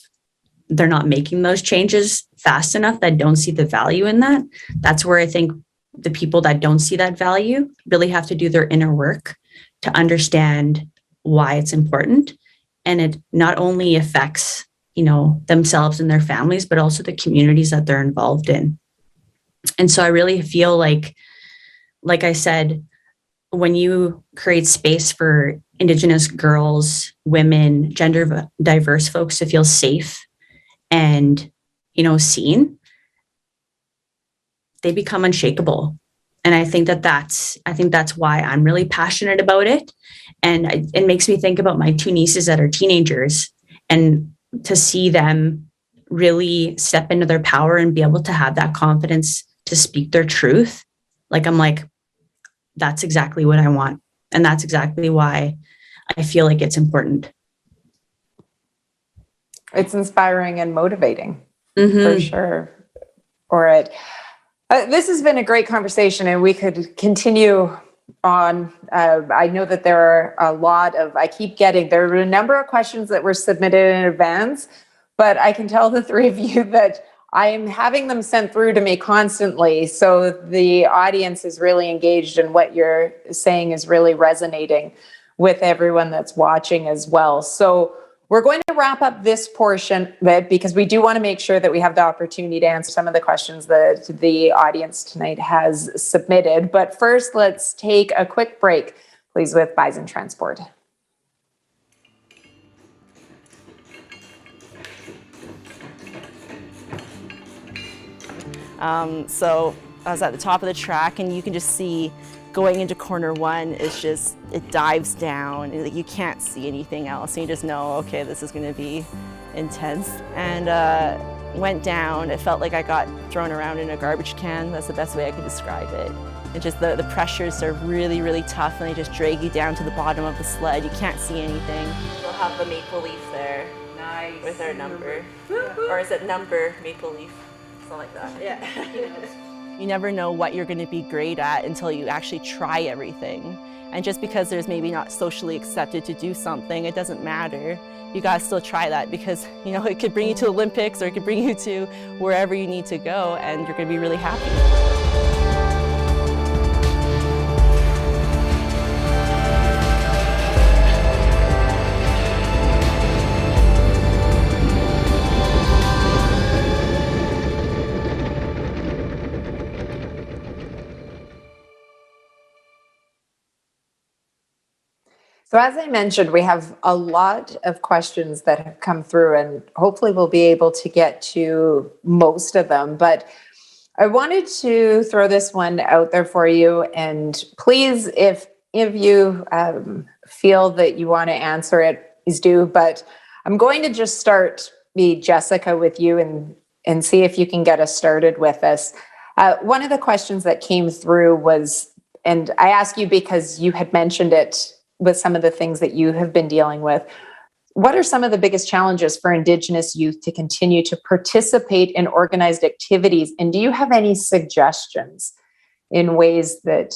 they're not making those changes fast enough, that don't see the value in that. That's where I think the people that don't see that value really have to do their inner work to understand why it's important. And it not only affects, themselves and their families, but also the communities that they're involved in. And so I really feel like I said, when you create space for Indigenous girls, women, gender diverse folks to feel safe and, seen, they become unshakable. And I think that's why I'm really passionate about it. And it makes me think about my two nieces that are teenagers, and to see them really step into their power and be able to have that confidence to speak their truth. I'm like, that's exactly what I want. And that's exactly why I feel like it's important. It's inspiring and motivating, Mm-hmm. for sure. All right. This has been a great conversation, and we could continue on. I know that there are a lot of, there are a number of questions that were submitted in advance, but I can tell the three of you that I am having them sent through to me constantly. So the audience is really engaged, and what you're saying is really resonating with everyone that's watching as well. So we're going to wrap up this portion of it because we do want to make sure that we have the opportunity to answer some of the questions that the audience tonight has submitted. But first, let's take a quick break, please, with Bison Transport. So I was at the top of the track, and you can just see going into corner one, it's just, it dives down, and you can't see anything else. And you just know, okay, this is going to be intense. And went down. It felt like I got thrown around in a garbage can. That's the best way I could describe it. And just the pressures are really, really tough, and they just drag you down to the bottom of the sled. You can't see anything. We'll have the maple leaf there. Nice. With our number. Or is it number maple leaf? Something like that. Yeah. You never know what you're going to be great at until you actually try everything. And just because there's maybe not socially accepted to do something, it doesn't matter. You got to still try that, because it could bring you to Olympics, or it could bring you to wherever you need to go, and you're going to be really happy. So as I mentioned, we have a lot of questions that have come through, and hopefully we'll be able to get to most of them. But I wanted to throw this one out there for you. And please, if you feel that you want to answer it, please do. But I'm going to just start, Jessica, with you and see if you can get us started with this. One of the questions that came through was, and I ask you because you had mentioned it with some of the things that you have been dealing with, what are some of the biggest challenges for Indigenous youth to continue to participate in organized activities? And do you have any suggestions in ways that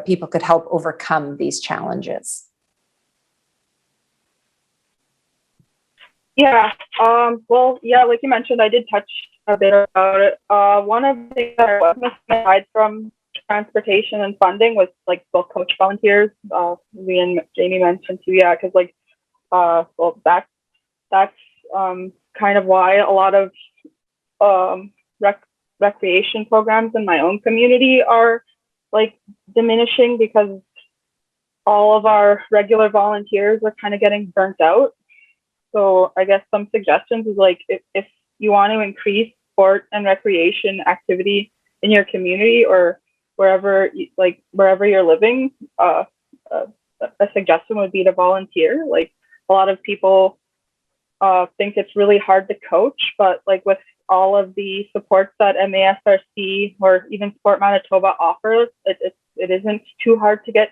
people could help overcome these challenges? Yeah. Well, yeah, like you mentioned, I did touch a bit about it. One of the things that I was missing aside from transportation and funding was like both coach volunteers. Lee and Jayme mentioned too, yeah, because well, that's kind of why a lot of recreation programs in my own community are like diminishing, because all of our regular volunteers are kind of getting burnt out. So I guess some suggestions is like, if you want to increase sport and recreation activity in your community or wherever you're living, a suggestion would be to volunteer. Like, a lot of people think it's really hard to coach, but like with all of the supports that MASRC or even Sport Manitoba offers, it isn't too hard to get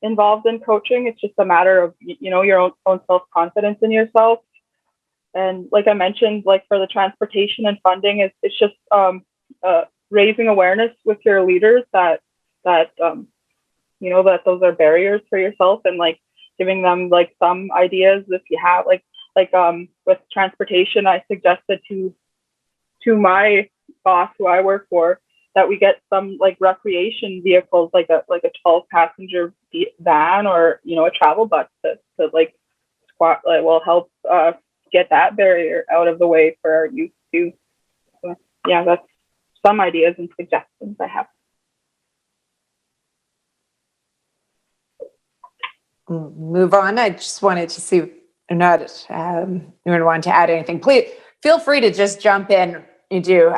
involved in coaching. It's just a matter of your own self-confidence in yourself. And like I mentioned, like for the transportation and funding, it's just raising awareness with your leaders that that those are barriers for yourself, and like giving them like some ideas. If you have like with transportation, I suggested to my boss who I work for that we get some like recreation vehicles, like a 12-passenger van or a travel bus to like squat, like, will help get that barrier out of the way for our youth too. So, yeah, that's some ideas and suggestions I have. Move on. I just wanted to see if anyone wanted to add anything. Please feel free to just jump in. You do.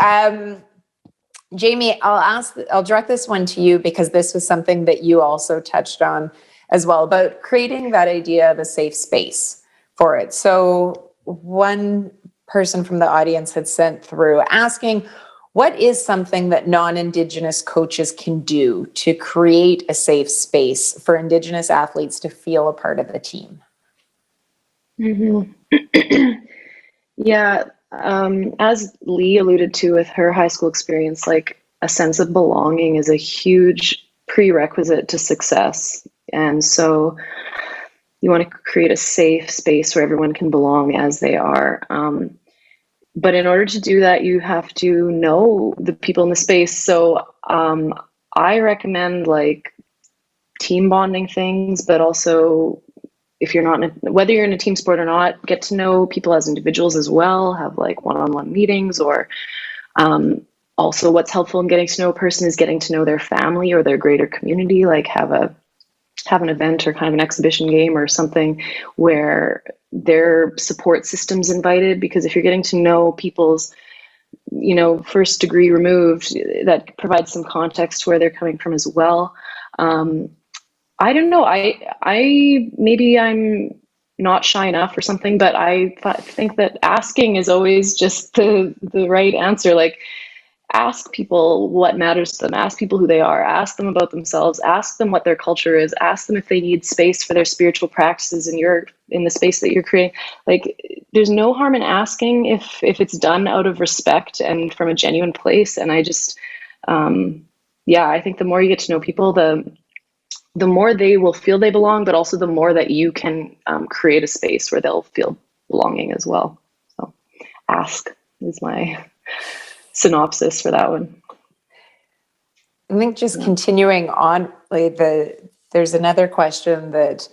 Jayme, I'll direct this one to you, because this was something that you also touched on as well, about creating that idea of a safe space for it. So one person from the audience had sent through asking, What is something that non-Indigenous coaches can do to create a safe space for Indigenous athletes to feel a part of the team? Yeah, as Lee alluded to with her high school experience, like a sense of belonging is a huge prerequisite to success. And so you want to create a safe space where everyone can belong as they are. But in order to do that, you have to know the people in the space. So I recommend like team bonding things, but also if you're not, whether you're in a team sport or not, get to know people as individuals as well, have like one-on-one meetings, or also what's helpful in getting to know a person is getting to know their family or their greater community, like have an event or kind of an exhibition game or something where their support system's invited, because if you're getting to know people's, first degree removed, that provides some context to where they're coming from as well. I don't know. I maybe I'm not shy enough or something, but I think that asking is always just the right answer. Like, ask people what matters to them, ask people who they are, ask them about themselves, ask them what their culture is, ask them if they need space for their spiritual practices in the space that you're creating. Like, there's no harm in asking if it's done out of respect and from a genuine place. And I just, I think the more you get to know people, the more they will feel they belong, but also the more that you can create a space where they'll feel belonging as well. So ask is my synopsis for that one. I think just continuing on, like there's another question that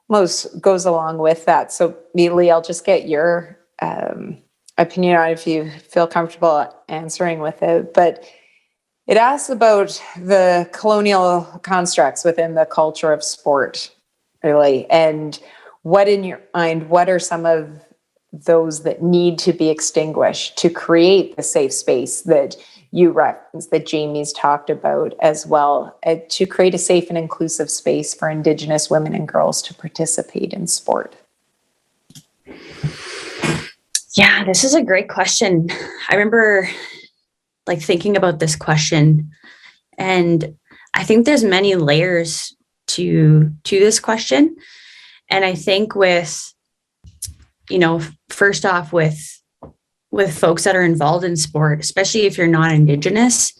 most goes along with that. So Lee, I'll just get your opinion on it if you feel comfortable answering with it. But it asks about the colonial constructs within the culture of sport, really, and what in your mind, what are some of those that need to be extinguished to create the safe space that you referenced, that Jayme's talked about as well, to create a safe and inclusive space for Indigenous women and girls to participate in sport? Yeah, this is a great question. I remember thinking about this question, and I think there's many layers to this question. And I think first off with folks that are involved in sport, especially if you're not Indigenous,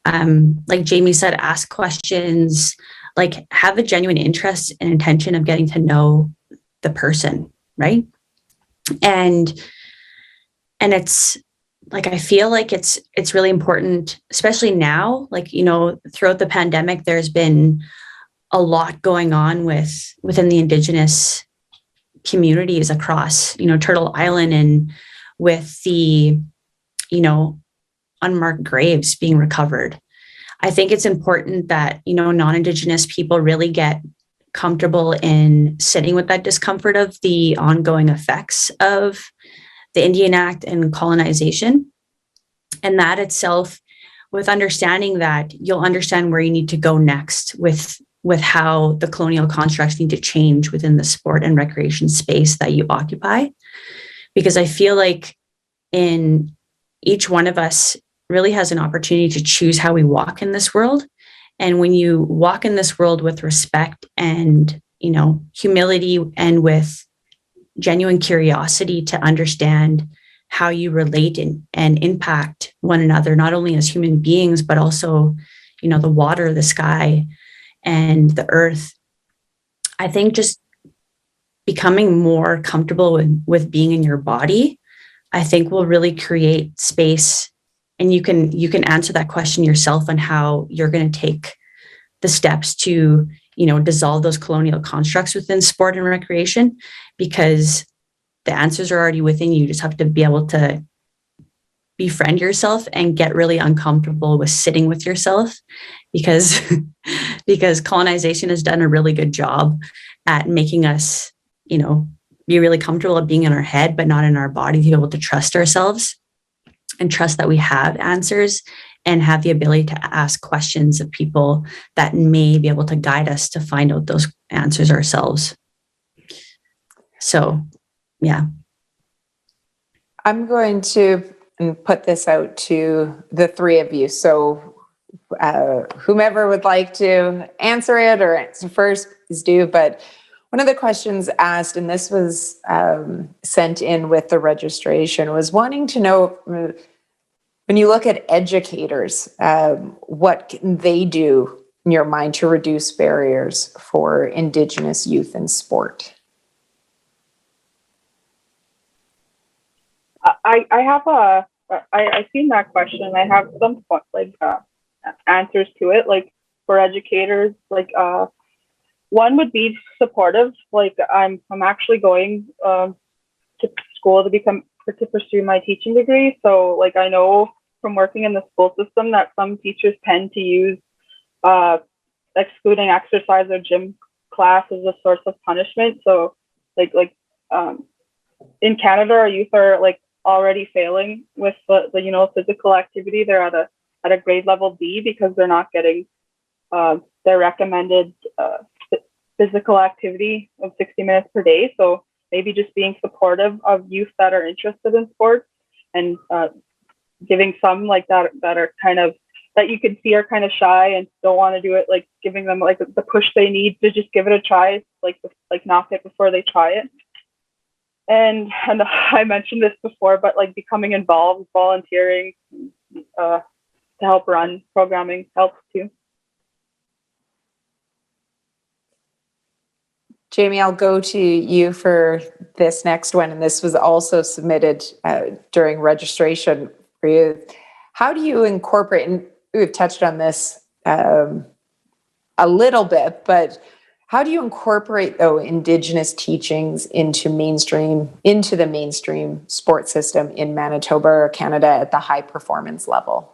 like Jayme said, ask questions, like have a genuine interest and intention of getting to know the person, right? And it's like, I feel like it's really important, especially now, throughout the pandemic, there's been a lot going on within the Indigenous communities across, Turtle Island, and with the, unmarked graves being recovered. I think it's important that, non-Indigenous people really get comfortable in sitting with that discomfort of the ongoing effects of the Indian Act and colonization. And that itself, with understanding that, you'll understand where you need to go next with how the colonial constructs need to change within the sport and recreation space that you occupy. Because I feel like in each one of us really has an opportunity to choose how we walk in this world. And when you walk in this world with respect and, humility, and with genuine curiosity to understand how you relate and impact one another, not only as human beings, but also, the water, the sky, and the earth. I think just becoming more comfortable with being in your body, I think will really create space. And you can answer that question yourself on how you're going to take the steps to, dissolve those colonial constructs within sport and recreation, because the answers are already within you. You just have to be able to befriend yourself and get really uncomfortable with sitting with yourself, because colonization has done a really good job at making us, be really comfortable at being in our head, but not in our body, to be able to trust ourselves and trust that we have answers and have the ability to ask questions of people that may be able to guide us to find out those answers ourselves. So, yeah. I'm going to and put this out to the three of you. So whomever would like to answer it or answer first, please do. But one of the questions asked, and this was sent in with the registration, was wanting to know, when you look at educators, what can they do in your mind to reduce barriers for Indigenous youth in sport? I've seen that question. I have some answers to it. Like for educators, one would be supportive. Like I'm actually going to school to pursue my teaching degree. So like I know from working in the school system that some teachers tend to use excluding exercise or gym class as a source of punishment. So in Canada, our youth are like already failing with the physical activity. They're at a grade level D because they're not getting their recommended physical activity of 60 minutes per day. So maybe just being supportive of youth that are interested in sports and giving some like that are kind of, that you can see are kind of shy and don't want to do it, like giving them like the push they need to just give it a try, like knock it before they try it. And I mentioned this before, but like becoming involved, volunteering to help run programming helps too. Jayme, I'll go to you for this next one, and this was also submitted during registration for you. How do you incorporate, and we've touched on this a little bit, but how do you incorporate, though, Indigenous teachings into the mainstream sports system in Manitoba or Canada at the high performance level?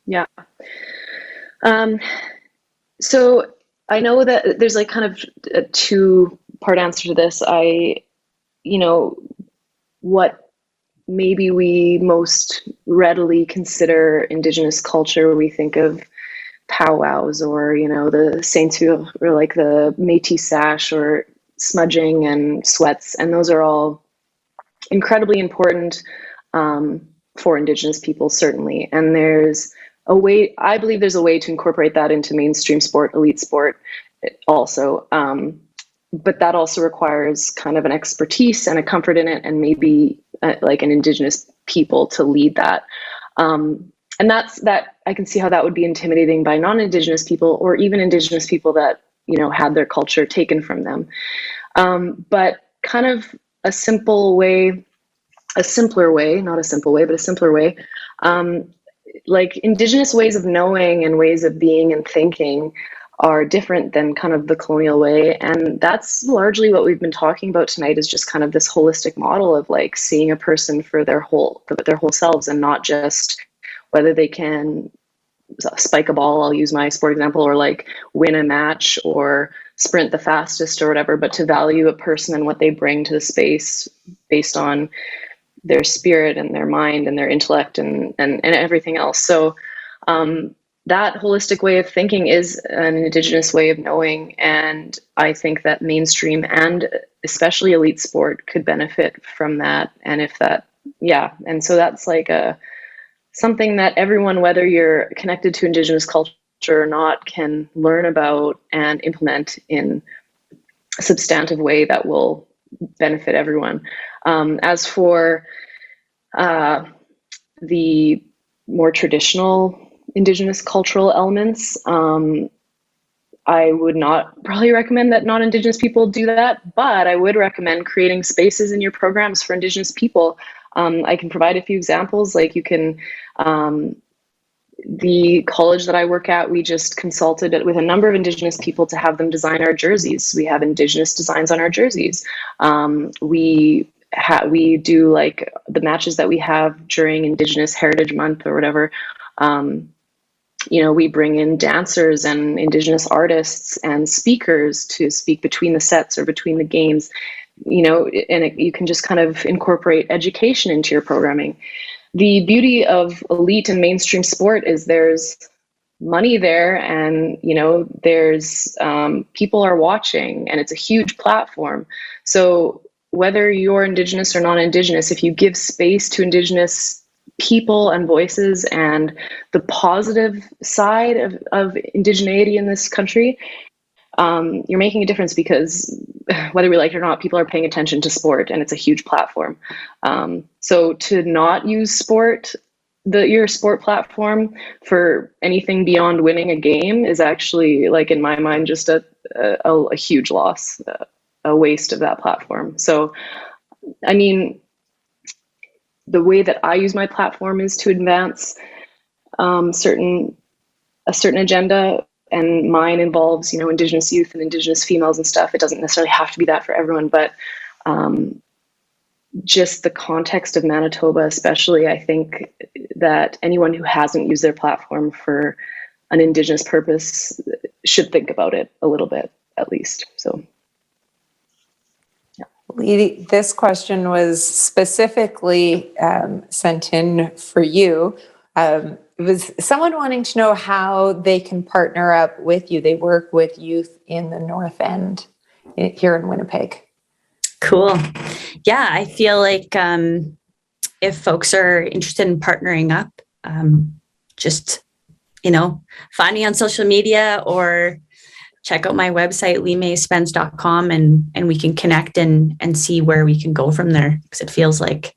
Yeah. So I know that there's like kind of a two-part answer to this. What maybe we most readily consider Indigenous culture, we think of powwows or, the ceinture or like the Métis sash or smudging and sweats. And those are all incredibly important for Indigenous people, certainly. And I believe there's a way to incorporate that into mainstream sport, elite sport also. But that also requires kind of an expertise and a comfort in it, and maybe like an Indigenous people to lead that. And that I can see how that would be intimidating by non-Indigenous people, or even Indigenous people that, had their culture taken from them. But kind of a simpler way, like Indigenous ways of knowing and ways of being and thinking are different than kind of the colonial way. And that's largely what we've been talking about tonight, is just kind of this holistic model of like seeing a person for their whole selves, and not just whether they can spike a ball, I'll use my sport example, or like win a match or sprint the fastest or whatever, but to value a person and what they bring to the space based on their spirit and their mind and their intellect and everything else. So that holistic way of thinking is an Indigenous way of knowing. And I think that mainstream and especially elite sport could benefit from that. And and so that's like something that everyone, whether you're connected to Indigenous culture or not, can learn about and implement in a substantive way that will benefit everyone. As for the more traditional Indigenous cultural elements, I would not probably recommend that non-Indigenous people do that, but I would recommend creating spaces in your programs for Indigenous people. I can provide a few examples. Like you can, the college that I work at, we just consulted with a number of Indigenous people to have them design our jerseys. We have Indigenous designs on our jerseys. We do like the matches that we have during Indigenous Heritage Month or whatever. We bring in dancers and Indigenous artists and speakers to speak between the sets or between the games, and you can just kind of incorporate education into your programming. The beauty of elite and mainstream sport is there's money there, and, there's people are watching, and it's a huge platform. So whether you're Indigenous or non-Indigenous, if you give space to Indigenous people and voices and the positive side of indigeneity in this country, you're making a difference, because whether we like it or not, people are paying attention to sport, and it's a huge platform. So to not use sport, your sport platform, for anything beyond winning a game is actually, like, in my mind, just a huge loss, a waste of that platform. So, I mean, the way that I use my platform is to advance a certain agenda, and mine involves, Indigenous youth and Indigenous females and stuff. It doesn't necessarily have to be that for everyone, but just the context of Manitoba, especially, I think that anyone who hasn't used their platform for an Indigenous purpose should think about it a little bit, at least. So. Lee, this question was specifically sent in for you. It was someone wanting to know how they can partner up with you. They work with youth in the North End here in Winnipeg. Cool. Yeah, I feel like if folks are interested in partnering up, just, find me on social media or check out my website, leespence.com, and we can connect and see where we can go from there. Because it feels like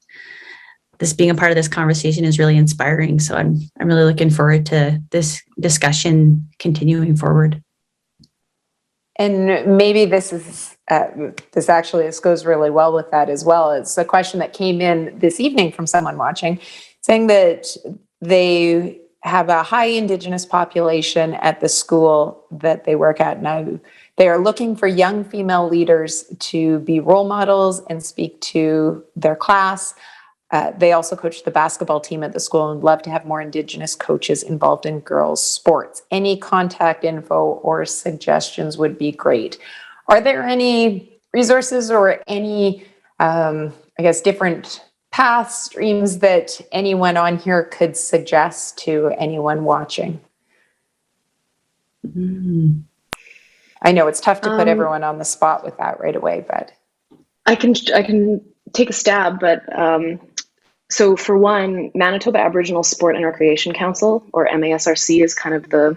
this being a part of this conversation is really inspiring. So I'm really looking forward to this discussion continuing forward. And maybe this goes really well with that as well. It's a question that came in this evening from someone watching, saying that they have a high Indigenous population at the school that they work at now. They are looking for young female leaders to be role models and speak to their class. They also coach the basketball team at the school and love to have more Indigenous coaches involved in girls' sports. Any contact info or suggestions would be great. Are there any resources or any, different paths, streams that anyone on here could suggest to anyone watching? I know it's tough to put everyone on the spot with that right away, but I can take a stab, but so for one, Manitoba Aboriginal Sport and Recreation Council, or MASRC, is kind of the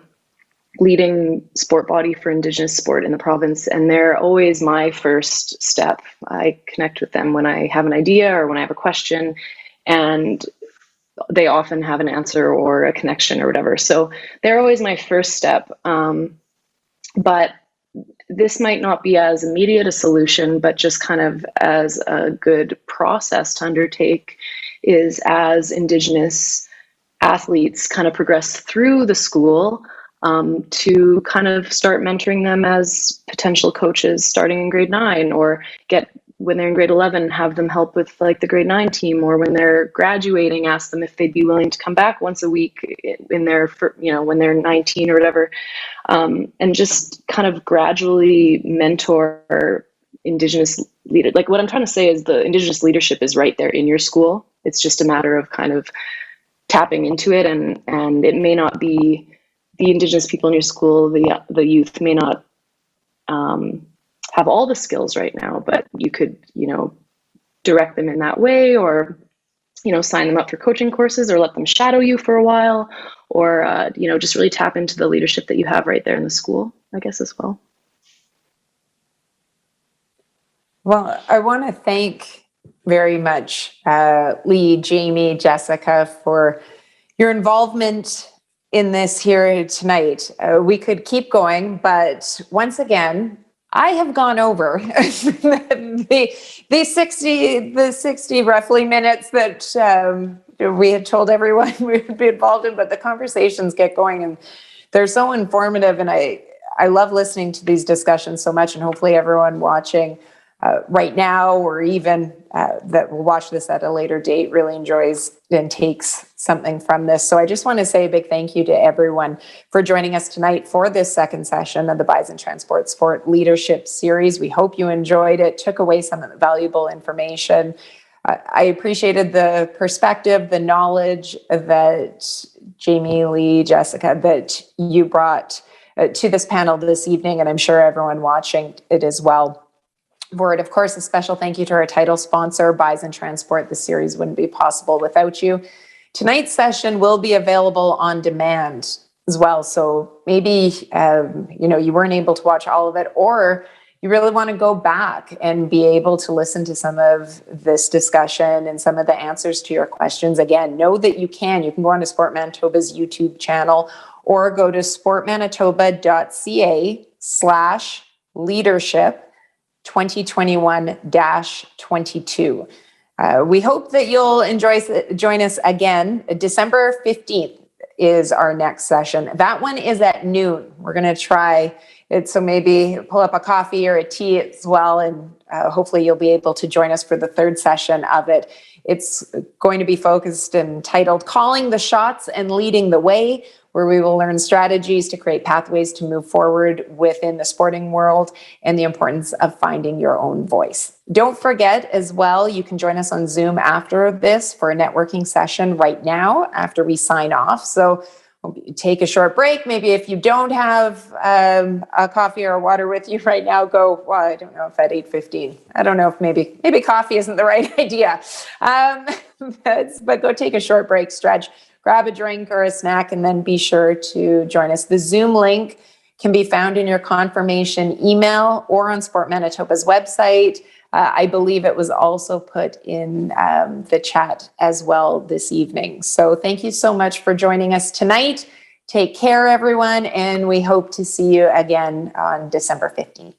leading sport body for Indigenous sport in the province, and they're always my first step. I connect with them when I have an idea or when I have a question, and they often have an answer or a connection or whatever. So they're always my first step. But this might not be as immediate a solution, but just kind of as a good process to undertake is, as Indigenous athletes kind of progress through the school, to kind of start mentoring them as potential coaches starting in grade 9, or when they're in grade 11, have them help with like the grade 9 team, or when they're graduating, ask them if they'd be willing to come back once a week when they're 19 or whatever, and just kind of gradually mentor Indigenous leaders. Like, what I'm trying to say is the Indigenous leadership is right there in your school. It's just a matter of kind of tapping into it, and it may not be the Indigenous people in your school, the youth may not have all the skills right now, but you could, direct them in that way, or, sign them up for coaching courses, or let them shadow you for a while, or, just really tap into the leadership that you have right there in the school, I guess, as well. Well, I want to thank very much Lee, Jayme, Jessica, for your involvement in this here tonight. We could keep going, but once again, I have gone over the 60 roughly minutes that we had told everyone we would be involved in, but the conversations get going and they're so informative, and I love listening to these discussions so much, and hopefully everyone watching right now, or even that will watch this at a later date, really enjoys and takes something from this. So I just want to say a big thank you to everyone for joining us tonight for this second session of the Bison Transport Sport Leadership Series. We hope you enjoyed it, took away some of the valuable information. I appreciated the perspective, the knowledge that Jayme, Lee, Jessica, that you brought to this panel this evening, and I'm sure everyone watching it as well. board. Of course, a special thank you to our title sponsor, Bison Transport. The series wouldn't be possible without you. Tonight's session will be available on demand as well. So maybe, you weren't able to watch all of it, or you really want to go back and be able to listen to some of this discussion and some of the answers to your questions. Again, know that you can. You can go on to Sport Manitoba's YouTube channel or go to sportmanitoba.ca/leadership 2021-22. We hope that you'll join us again. December 15th is our next session. That one is at noon. We're going to try it, so maybe pull up a coffee or a tea as well, and hopefully you'll be able to join us for the third session of it. It's going to be focused and titled Calling the Shots and Leading the Way, where we will learn strategies to create pathways to move forward within the sporting world and the importance of finding your own voice. Don't forget as well, you can join us on Zoom after this for a networking session right now after we sign off. So take a short break. Maybe if you don't have a coffee or a water with you right now, go, well, I don't know if at 8:15. I don't know if maybe coffee isn't the right idea. But go take a short break, stretch, grab a drink or a snack, and then be sure to join us. The Zoom link can be found in your confirmation email or on Sport Manitoba's website. I believe it was also put in the chat as well this evening. So thank you so much for joining us tonight. Take care, everyone, and we hope to see you again on December 15th.